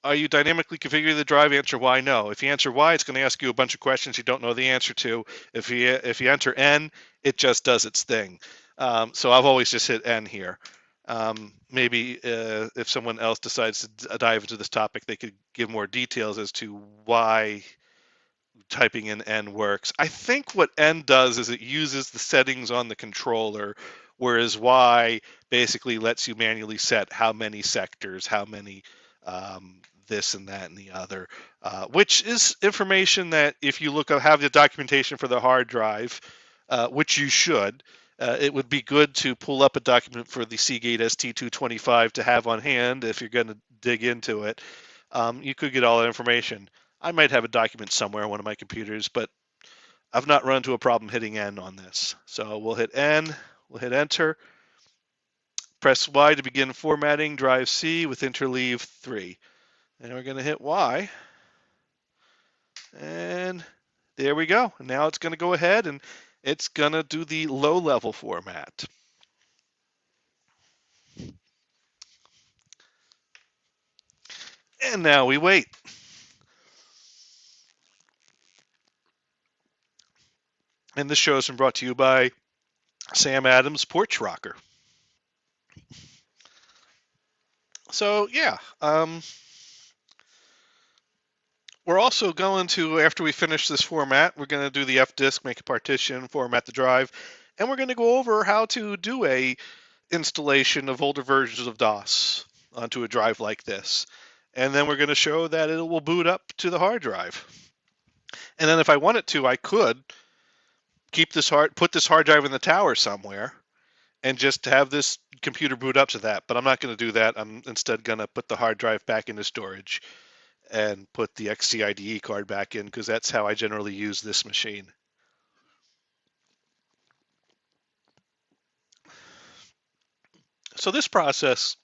Are you dynamically configuring the drive? Answer Y, no. If you answer Y, it's going to ask you a bunch of questions you don't know the answer to. If you enter N, it just does its thing. So I've always just hit N here. Maybe if someone else decides to dive into this topic, they could give more details as to why typing in N works. I think what N does is it uses the settings on the controller, whereas Y basically lets you manually set how many sectors, how many this and that and the other, which is information that if you have the documentation for the hard drive, which you should, it would be good to pull up a document for the Seagate ST225 to have on hand if you're going to dig into it. You could get all that information. I might have a document somewhere on one of my computers, but I've not run into a problem hitting N on this. So we'll hit N, we'll hit enter, press Y to begin formatting drive C with interleave 3. And we're going to hit Y. And there we go. Now it's going to go ahead and it's going to do the low level format. And now we wait. And this show has been brought to you by Sam Adams Porch Rocker. So yeah, we're also going to, after we finish this format, we're going to do the F disk, make a partition, format the drive, and we're going to go over how to do a installation of older versions of DOS onto a drive like this. And then we're going to show that it will boot up to the hard drive. And then if I wanted to, I could put this hard drive in the tower somewhere and just have this computer boot up to that. But I'm not going to do that. I'm instead going to put the hard drive back into storage and put the XCIDE card back in because that's how I generally use this machine. So this process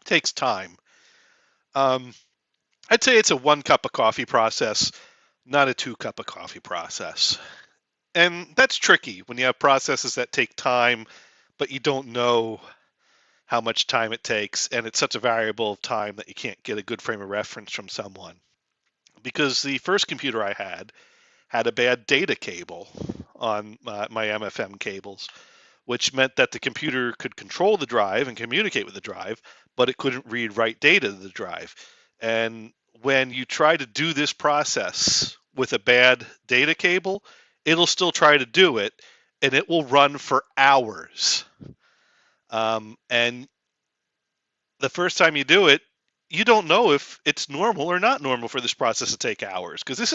takes time. I'd say it's a 1 cup of coffee process, not a 2 cup of coffee process. And that's tricky when you have processes that take time, but you don't know how much time it takes, and it's such a variable of time that you can't get a good frame of reference from someone. Because the first computer I had a bad data cable on my MFM cables, which meant that the computer could control the drive and communicate with the drive, but it couldn't read write data to the drive. And when you try to do this process with a bad data cable, it'll still try to do it, and it will run for hours. And the first time you do it, you don't know if it's normal or not normal for this process to take hours, because this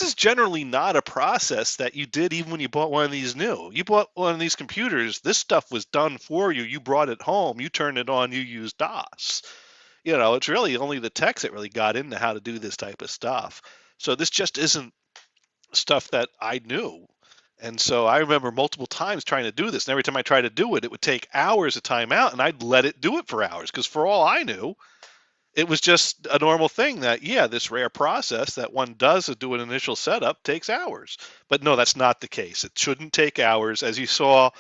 is generally not a process that you did even when you bought one of these new. You bought one of these computers, this stuff was done for you. You brought it home, you turned it on, you used DOS. It's really only the techs that really got into how to do this type of stuff. So this just isn't stuff that I knew. And so I remember multiple times trying to do this. And every time I tried to do it, it would take hours of time out, and I'd let it do it for hours. Because for all I knew, it was just a normal thing that, yeah, this rare process that one does to do an initial setup takes hours. But no, that's not the case. It shouldn't take hours. As you saw,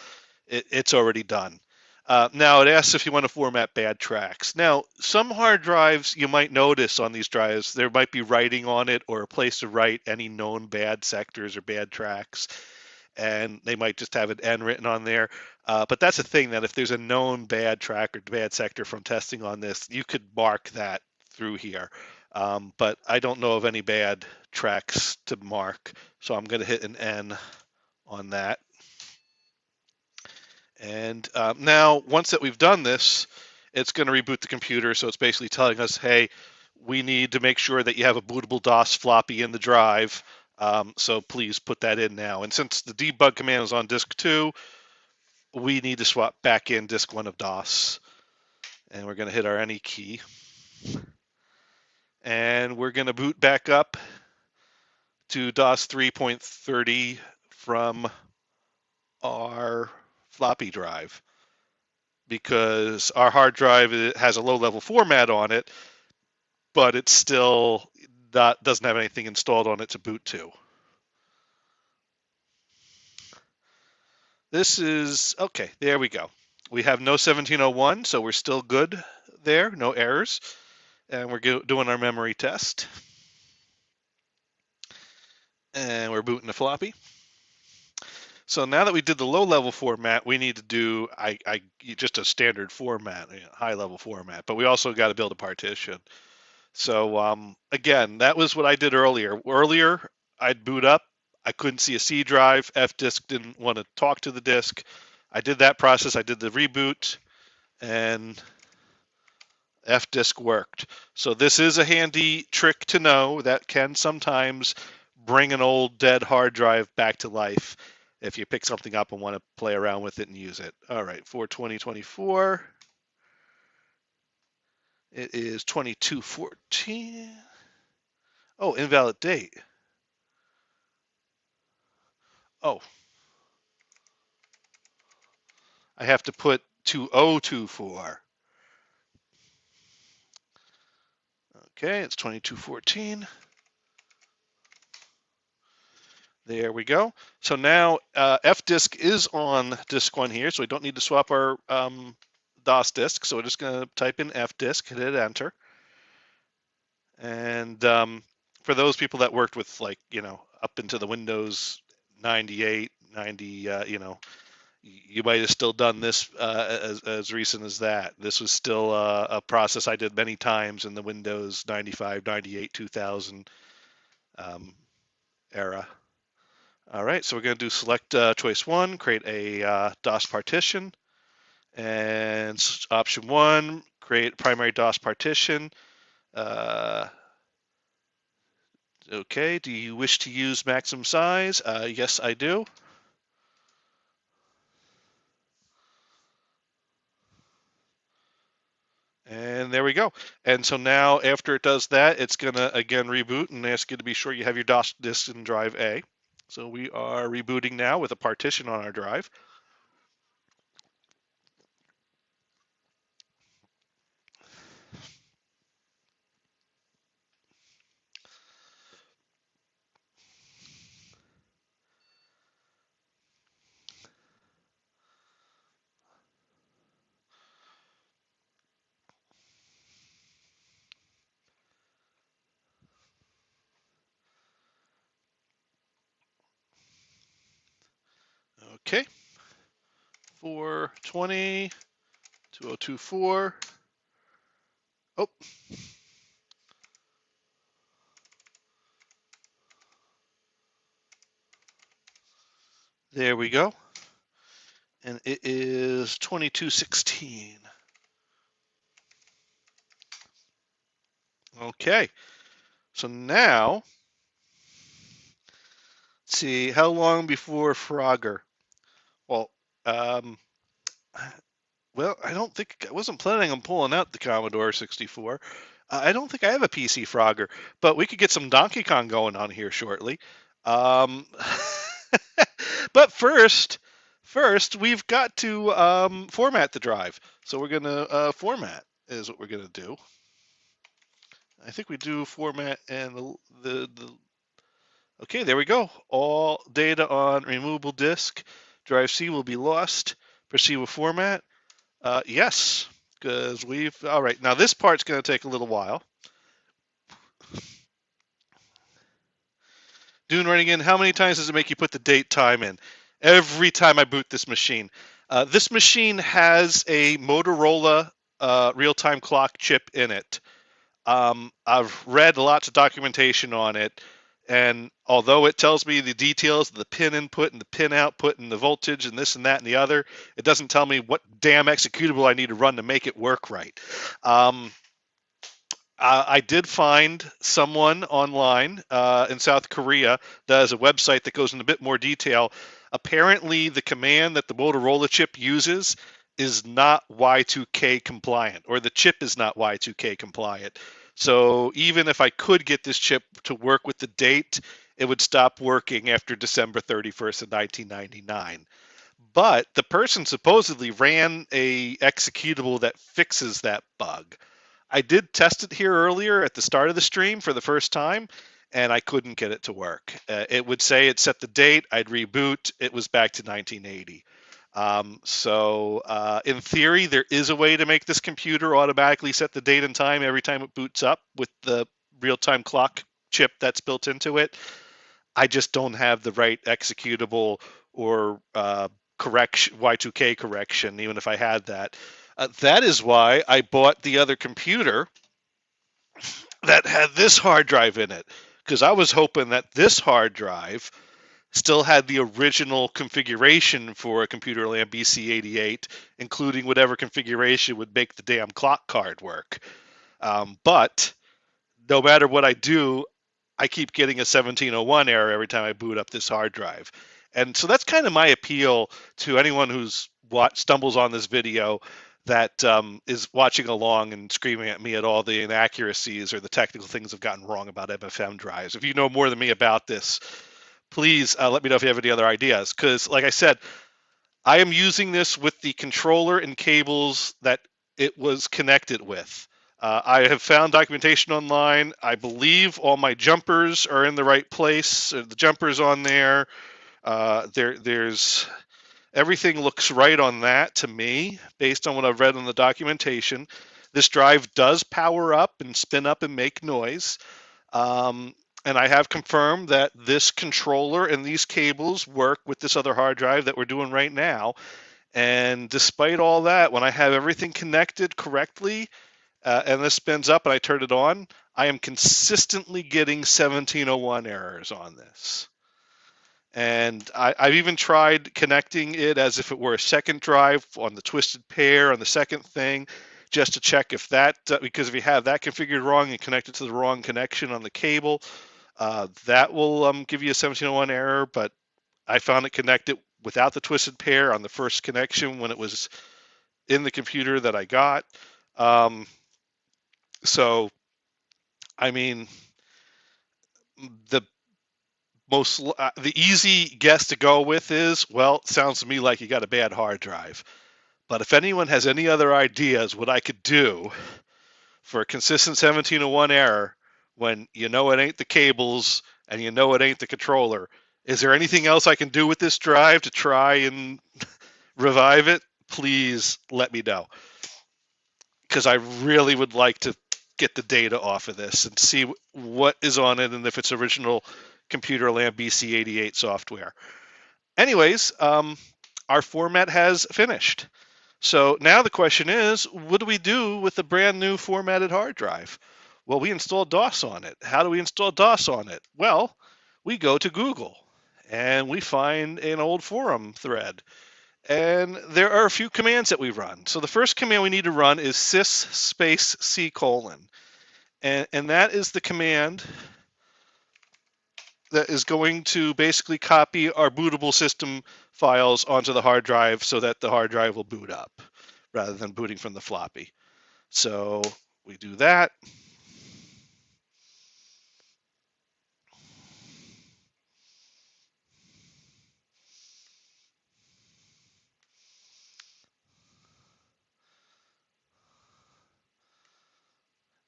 it's already done. Now, it asks if you want to format bad tracks. Now, some hard drives, you might notice on these drives, there might be writing on it or a place to write any known bad sectors or bad tracks, and they might just have an N written on there. But that's the thing, that if there's a known bad track or bad sector from testing on this, you could mark that through here. But I don't know of any bad tracks to mark, so I'm going to hit an N on that. And now, once that we've done this, it's going to reboot the computer. So it's basically telling us, hey, we need to make sure that you have a bootable DOS floppy in the drive. So please put that in now. And since the debug command is on disk 2, we need to swap back in disk 1 of DOS. And we're going to hit our any key. And we're going to boot back up to DOS 3.30 from our floppy drive, because our hard drive has a low-level format on it, but it still doesn't have anything installed on it to boot to. This is, okay, there we go. We have no 1701, so we're still good there, no errors. And we're doing our memory test. And we're booting the floppy. So now that we did the low-level format, we need to do just a standard format, high-level format. But we also got to build a partition. So again, that was what I did earlier. Earlier, I'd boot up. I couldn't see a C drive. F disk didn't want to talk to the disk. I did that process. I did the reboot, and F disk worked. So this is a handy trick to know that can sometimes bring an old dead hard drive back to life if you pick something up and want to play around with it and use it. All right, 4/20/24. It is 22/14. Oh, invalid date. Oh, I have to put 2024. Okay, it's 2214. There we go. So now F-disk is on disk 1 here, so we don't need to swap our DOS disk. So we're just going to type in F-disk, hit enter. And for those people that worked with, like, up into the Windows 98, 90, you might have still done this as recent as that. This was still a process I did many times in the Windows 95, 98, 2000 era. All right, so we're going to do select choice 1, create a DOS partition, and option 1, create primary DOS partition. Okay, do you wish to use maximum size? Yes, I do. And there we go. And so now after it does that, it's going to again reboot and ask you to be sure you have your DOS disk in drive A. So we are rebooting now with a partition on our drive. Okay. 420, 2024. Oh. There we go. And it is 2216. Okay. So now, let's see, how long before Frogger? Well, I don't think I wasn't planning on pulling out the Commodore 64. I don't think I have a PC Frogger, but we could get some Donkey Kong going on here shortly. But first we've got to format the drive. So we're gonna format is what we're gonna do. I think we do format and the okay, there we go. All data on removable disk. Drive C will be lost. Proceed with format. Yes, because all right, now this part's going to take a little while. Dune running in, how many times does it make you put the date time in? Every time I boot this machine. This machine has a Motorola real-time clock chip in it. I've read lots of documentation on it, and although it tells me the details of the pin input and the pin output and the voltage and this and that and the other, it doesn't tell me what damn executable I need to run to make it work right. I did find someone online in South Korea that has a website that goes into a bit more detail. Apparently, the command that the Motorola chip uses is not Y2K compliant, or the chip is not Y2K compliant. So even if I could get this chip to work with the date, it would stop working after December 31st of 1999. But the person supposedly ran a executable that fixes that bug. I did test it here earlier at the start of the stream for the first time, and I couldn't get it to work. It would say it set the date, I'd reboot, it was back to 1980. So in theory, there is a way to make this computer automatically set the date and time every time it boots up with the real-time clock chip that's built into it. I just don't have the right executable or correction, Y2K correction, even if I had that. That is why I bought the other computer that had this hard drive in it, because I was hoping that this hard drive still had the original configuration for a ComputerLand BC-88, including whatever configuration would make the damn clock card work. But no matter what I do, I keep getting a 1701 error every time I boot up this hard drive. And so that's kind of my appeal to anyone who's stumbles on this video that is watching along and screaming at me at all the inaccuracies or the technical things I've gotten wrong about MFM drives. If you know more than me about this, please let me know if you have any other ideas. Because like I said, I am using this with the controller and cables that it was connected with. I have found documentation online. I believe all my jumpers are in the right place. The jumpers on there. There's everything looks right on that to me, based on what I've read on the documentation. This drive does power up and spin up and make noise. And I have confirmed that this controller and these cables work with this other hard drive that we're doing right now. And despite all that, when I have everything connected correctly, and this spins up and I turn it on, I am consistently getting 1701 errors on this. And I've even tried connecting it as if it were a second drive on the twisted pair on the second thing, just to check if that, because if you have that configured wrong and connect it to the wrong connection on the cable, that will give you a 1701 error. But I found it connected without the twisted pair on the first connection when it was in the computer that I got. So, I mean, the the easy guess to go with is, well, it sounds to me like you got a bad hard drive. But if anyone has any other ideas what I could do for a consistent 1701 error when you know it ain't the cables and you know it ain't the controller, is there anything else I can do with this drive to try and revive it? Please let me know, because I really would like to get the data off of this and see what is on it and if it's original ComputerLand BC-88 software. Anyways, our format has finished. So now the question is, what do we do with the brand new formatted hard drive? Well, we install DOS on it. How do we install DOS on it? Well, we go to Google and we find an old forum thread. And there are a few commands that we run. So the first command we need to run is sys space c:. And that is the command that is going to basically copy our bootable system files onto the hard drive so that the hard drive will boot up rather than booting from the floppy. So we do that.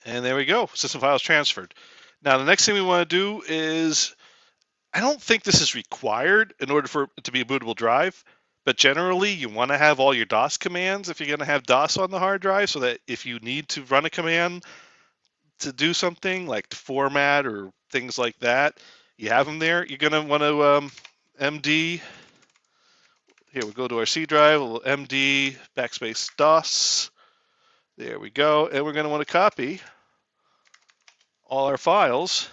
And there we go, system files transferred. Now the next thing we want to do is, I don't think this is required in order for it to be a bootable drive, but generally you want to have all your DOS commands if you're going to have DOS on the hard drive, so that if you need to run a command to do something like to format or things like that, you have them there. You're going to want to MD. Here we go to our C drive, we'll MD backspace DOS. There we go. And we're going to want to copy all our files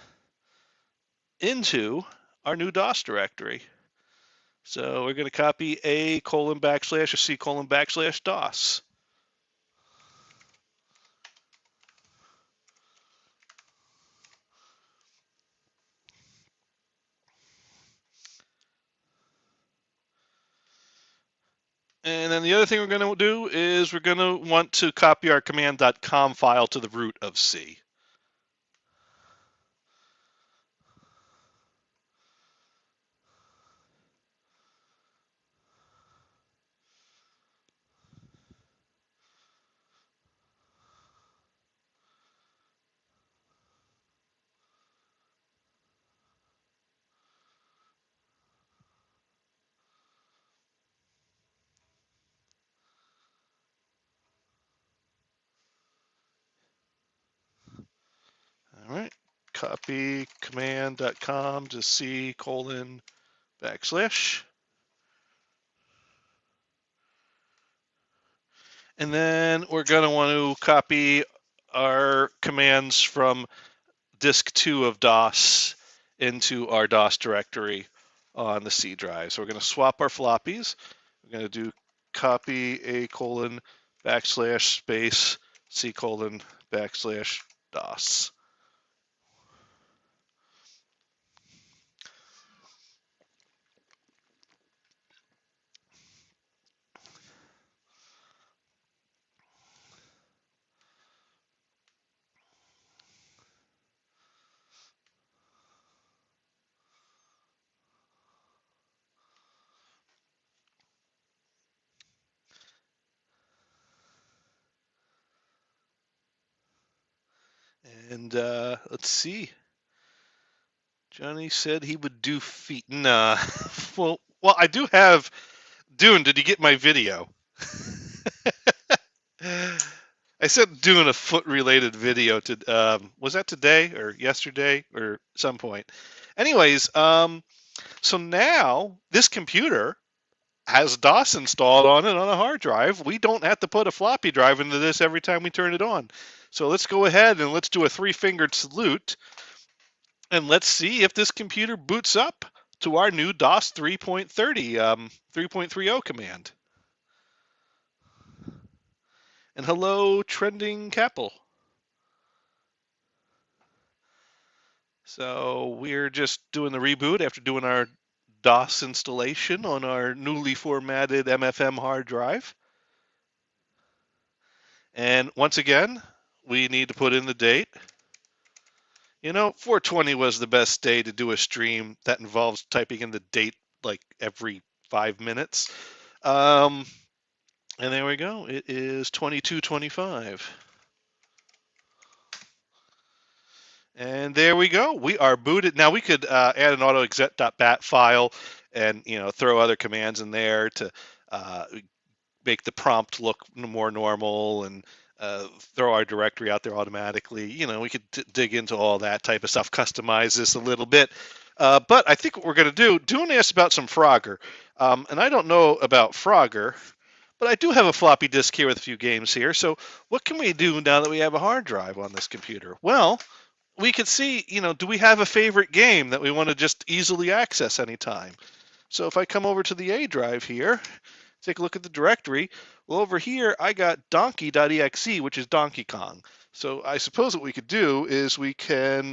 into our new DOS directory. So we're going to copy A:/ or C:/ DOS. And then the other thing we're going to do is we're going to want to copy our command.com file to the root of C. All right, copy command.com to C:/. And then we're going to want to copy our commands from disk 2 of DOS into our DOS directory on the C drive. So we're going to swap our floppies. We're going to do copy A:/ space C:/ DOS. And let's see. Johnny said he would do feet. Nah. well, I do have. Dune, did you get my video? I said doing a foot-related video to. Was that today or yesterday or some point? Anyways, so now this computer has DOS installed on it on a hard drive. We don't have to put a floppy drive into this every time we turn it on. So let's go ahead and let's do a three-fingered salute, and let's see if this computer boots up to our new DOS 3.30, 3.30 command. And hello, Trending Capel. So we're just doing the reboot after doing our DOS installation on our newly formatted MFM hard drive. And once again, we need to put in the date. You know, 420 was the best day to do a stream that involves typing in the date like every 5 minutes. And there we go. It is 2225. And there we go. We are booted. Now we could add an autoexec.bat file and throw other commands in there to make the prompt look more normal and throw our directory out there automatically. We could dig into all that type of stuff, customize this a little bit. But I think what we're going to do, Dune asked about some Frogger. And I don't know about Frogger, but I do have a floppy disk here with a few games here. So what can we do now that we have a hard drive on this computer? Well, we could see, do we have a favorite game that we want to just easily access anytime? So if I come over to the A drive here, take a look at the directory. Well, over here, I got donkey.exe, which is Donkey Kong. So I suppose what we could do is we can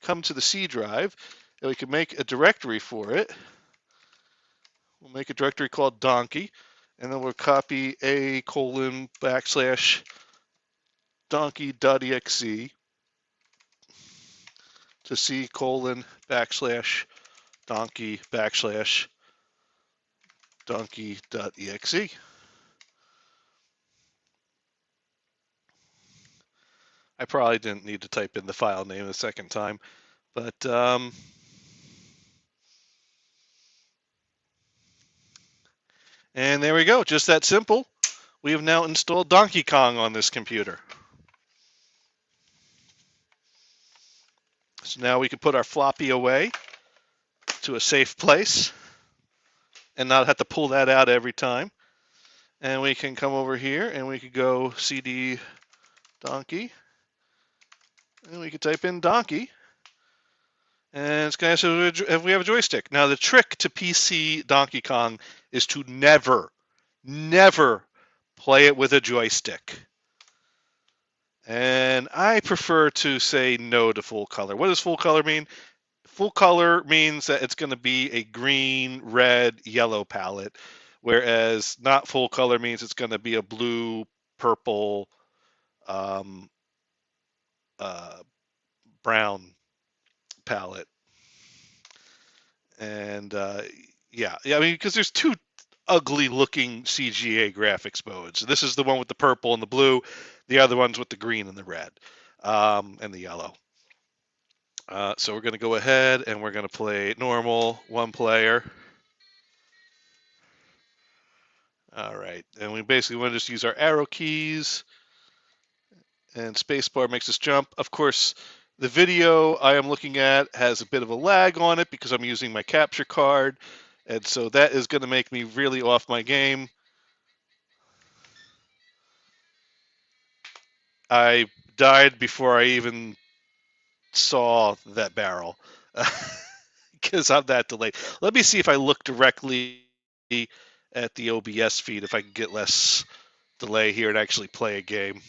come to the C drive, and we can make a directory for it. We'll make a directory called Donkey, and then we'll copy a:/donkey.exe to C:/donkey/donkey.exe. I probably didn't need to type in the file name the second time, but and there we go, just that simple. We have now installed Donkey Kong on this computer. So now we can put our floppy away to a safe place and not have to pull that out every time. And we can come over here and we could go cd donkey, and we could type in donkey, and it's going to say if we have a joystick. Now the trick to PC Donkey Kong is to never play it with a joystick. And I prefer to say no to full color. What does full color mean? Full color means that it's going to be a green, red, yellow palette, whereas not full color means it's going to be a blue, purple, brown palette. And yeah, I mean, because there's two ugly looking CGA graphics modes. This is the one with the purple and the blue. The other one's with the green and the red and the yellow. So we're going to go ahead and we're going to play normal one player. All right, and we basically want to just use our arrow keys, and spacebar makes us jump. Of course, the video I am looking at has a bit of a lag on it because I'm using my capture card, and so that is going to make me really off my game. I died before I even saw that barrel because I'm that delayed. Let me see if I look directly at the OBS feed if I can get less delay here and actually play a game.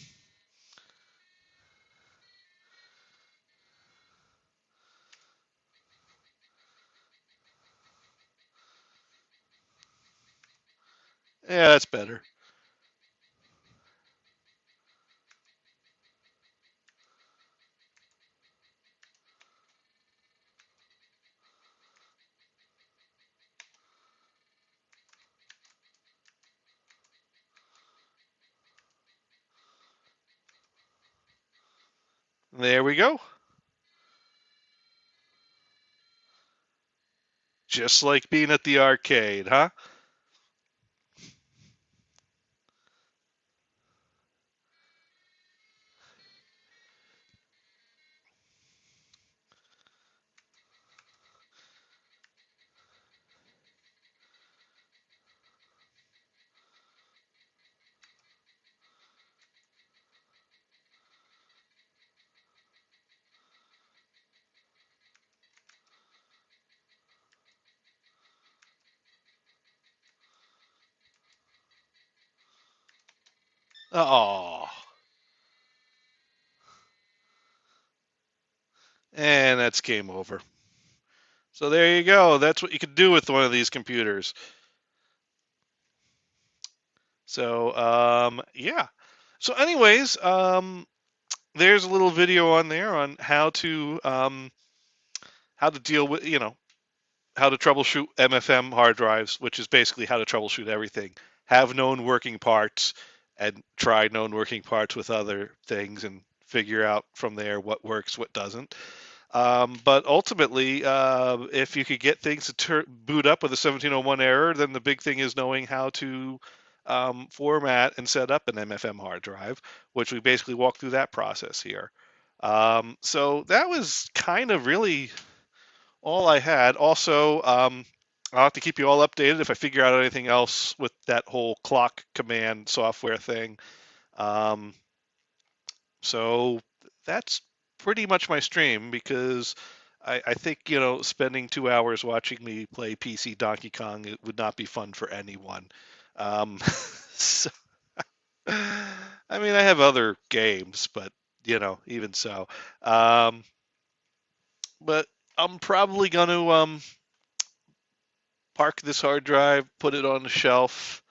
Yeah, that's better. There we go. Just like being at the arcade, huh? Oh, and that's game over. So there you go. That's what you could do with one of these computers. So yeah. So anyways, there's a little video on there on how to deal with how to troubleshoot MFM hard drives, which is basically how to troubleshoot everything. Have known working parts and try known working parts with other things and figure out from there what works, what doesn't. But ultimately, if you could get things to boot up with a 1701 error, then the big thing is knowing how to format and set up an MFM hard drive, which we basically walk through that process here. So that was kind of really all I had. Also, I'll have to keep you all updated if I figure out anything else with that whole clock command software thing. Um, so that's pretty much my stream because I think, spending 2 hours watching me play PC Donkey Kong, it would not be fun for anyone. So, I mean, I have other games, but, even so. Um, but I'm probably going to park this hard drive, put it on the shelf.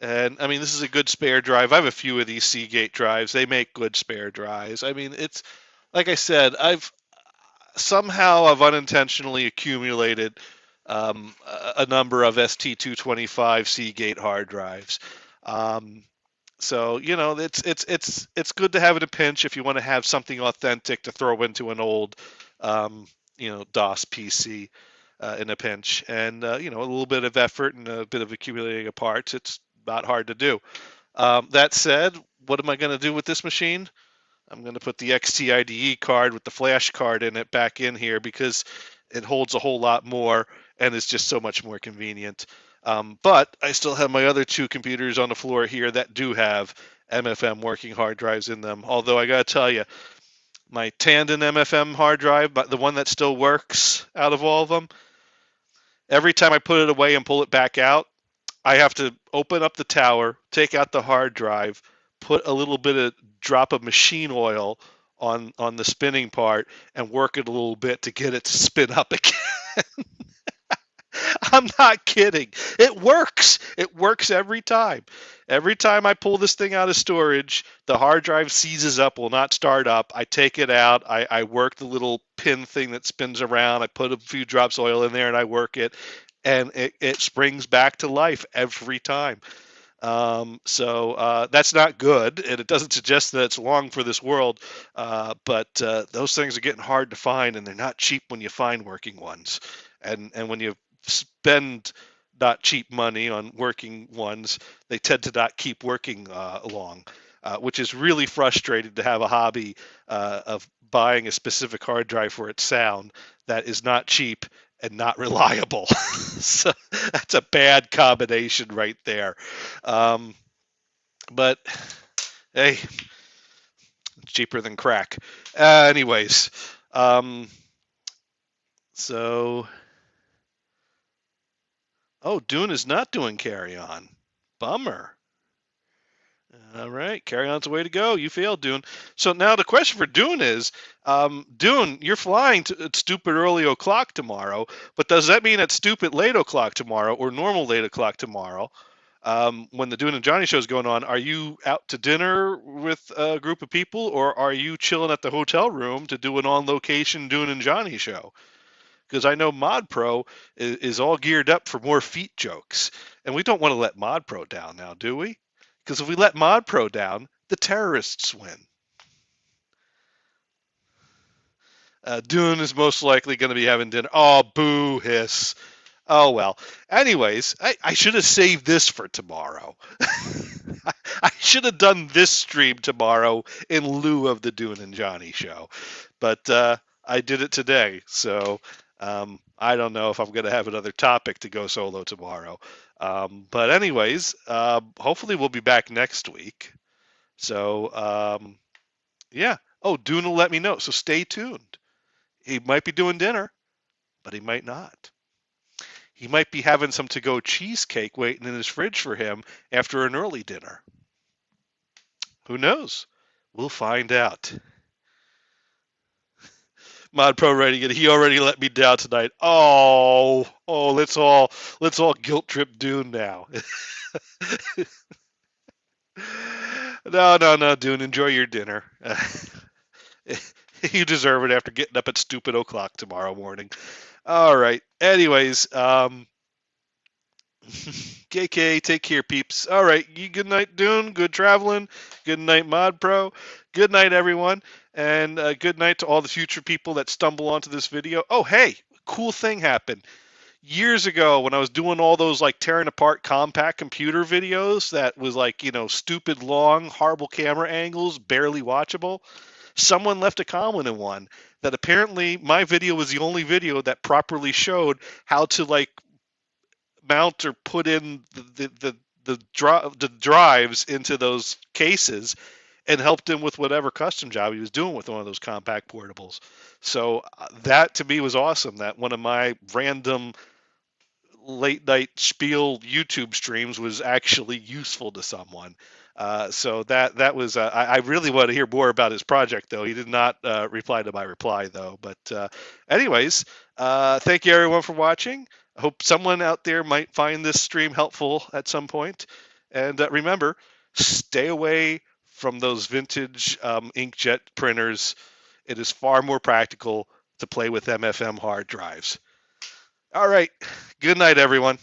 And I mean, this is a good spare drive. I have a few of these Seagate drives. They make good spare drives. I mean, it's like I said, I've unintentionally accumulated a number of ST225 Seagate hard drives. Um, so it's good to have in a pinch if you want to have something authentic to throw into an old DOS PC in a pinch, and a little bit of effort and a bit of accumulating of parts. It's not hard to do. That said, what am I going to do with this machine? I'm going to put the XTIDE card with the flash card in it back in here because it holds a whole lot more and is just so much more convenient. But I still have my other two computers on the floor here that do have MFM working hard drives in them. Although I got to tell you, my Tandon MFM hard drive, but the one that still works out of all of them, every time I put it away and pull it back out, I have to open up the tower, take out the hard drive, put a little bit of drop of machine oil on the spinning part, and work it a little bit to get it to spin up again. I'm not kidding. It works. It works every time. Every time I pull this thing out of storage, the hard drive seizes up, will not start up. I take it out. I work the little pin thing that spins around. I put a few drops of oil in there and I work it. And it springs back to life every time. So that's not good, and it doesn't suggest that it's long for this world. But those things are getting hard to find, and they're not cheap when you find working ones. And when you spend not cheap money on working ones, they tend to not keep working long, which is really frustrating to have a hobby of buying a specific hard drive for its sound that is not cheap and not reliable. So that's a bad combination right there. Um, but hey, it's cheaper than crack. Anyways, um, so Dune is not doing Carry On. Bummer. All right, Carry On's the way to go. You failed, Dune. So now the question for Dune is, Dune, you're flying at stupid early o'clock tomorrow, but does that mean at stupid late o'clock tomorrow or normal late o'clock tomorrow? When the Dune and Johnny show is going on, are you out to dinner with a group of people, or are you chilling at the hotel room to do an on-location Dune and Johnny show? Because I know Mod Pro is all geared up for more feet jokes, and we don't want to let Mod Pro down now, do we? Because if we let Mod Pro down, the terrorists win. Dune is most likely going to be having dinner. Oh, boo hiss. Oh well. Anyways, I should have saved this for tomorrow. I should have done this stream tomorrow in lieu of the Dune and Johnny show, but I did it today. So I don't know if I'm going to have another topic to go solo tomorrow. But anyways, hopefully we'll be back next week. So yeah. Oh, Dune will let me know. So stay tuned. He might be doing dinner, but he might not. He might be having some to-go cheesecake waiting in his fridge for him after an early dinner. Who knows? We'll find out. Mod Pro writing it. He already let me down tonight. Oh, let's all guilt trip Dune now. No, Dune. Enjoy your dinner. You deserve it after getting up at stupid o'clock tomorrow morning. All right. Anyways, KK, take care, peeps. All right. Good night, Dune. Good traveling. Good night, Mod Pro. Good night, everyone. And good night to all the future people that stumble onto this video. Oh, hey, cool thing happened. Years ago, when I was doing all those like tearing apart compact computer videos that was like, stupid long, horrible camera angles, barely watchable, someone left a comment in one that apparently my video was the only video that properly showed how to like mount or put in the drives into those cases and helped him with whatever custom job he was doing with one of those compact portables. So that to me was awesome. That one of my random late night spiel YouTube streams was actually useful to someone. So that was I really want to hear more about his project though. He did not reply to my reply though. But anyways, thank you everyone for watching. I hope someone out there might find this stream helpful at some point. And remember, stay away from those vintage inkjet printers. It is far more practical to play with MFM hard drives. All right. Good night, everyone.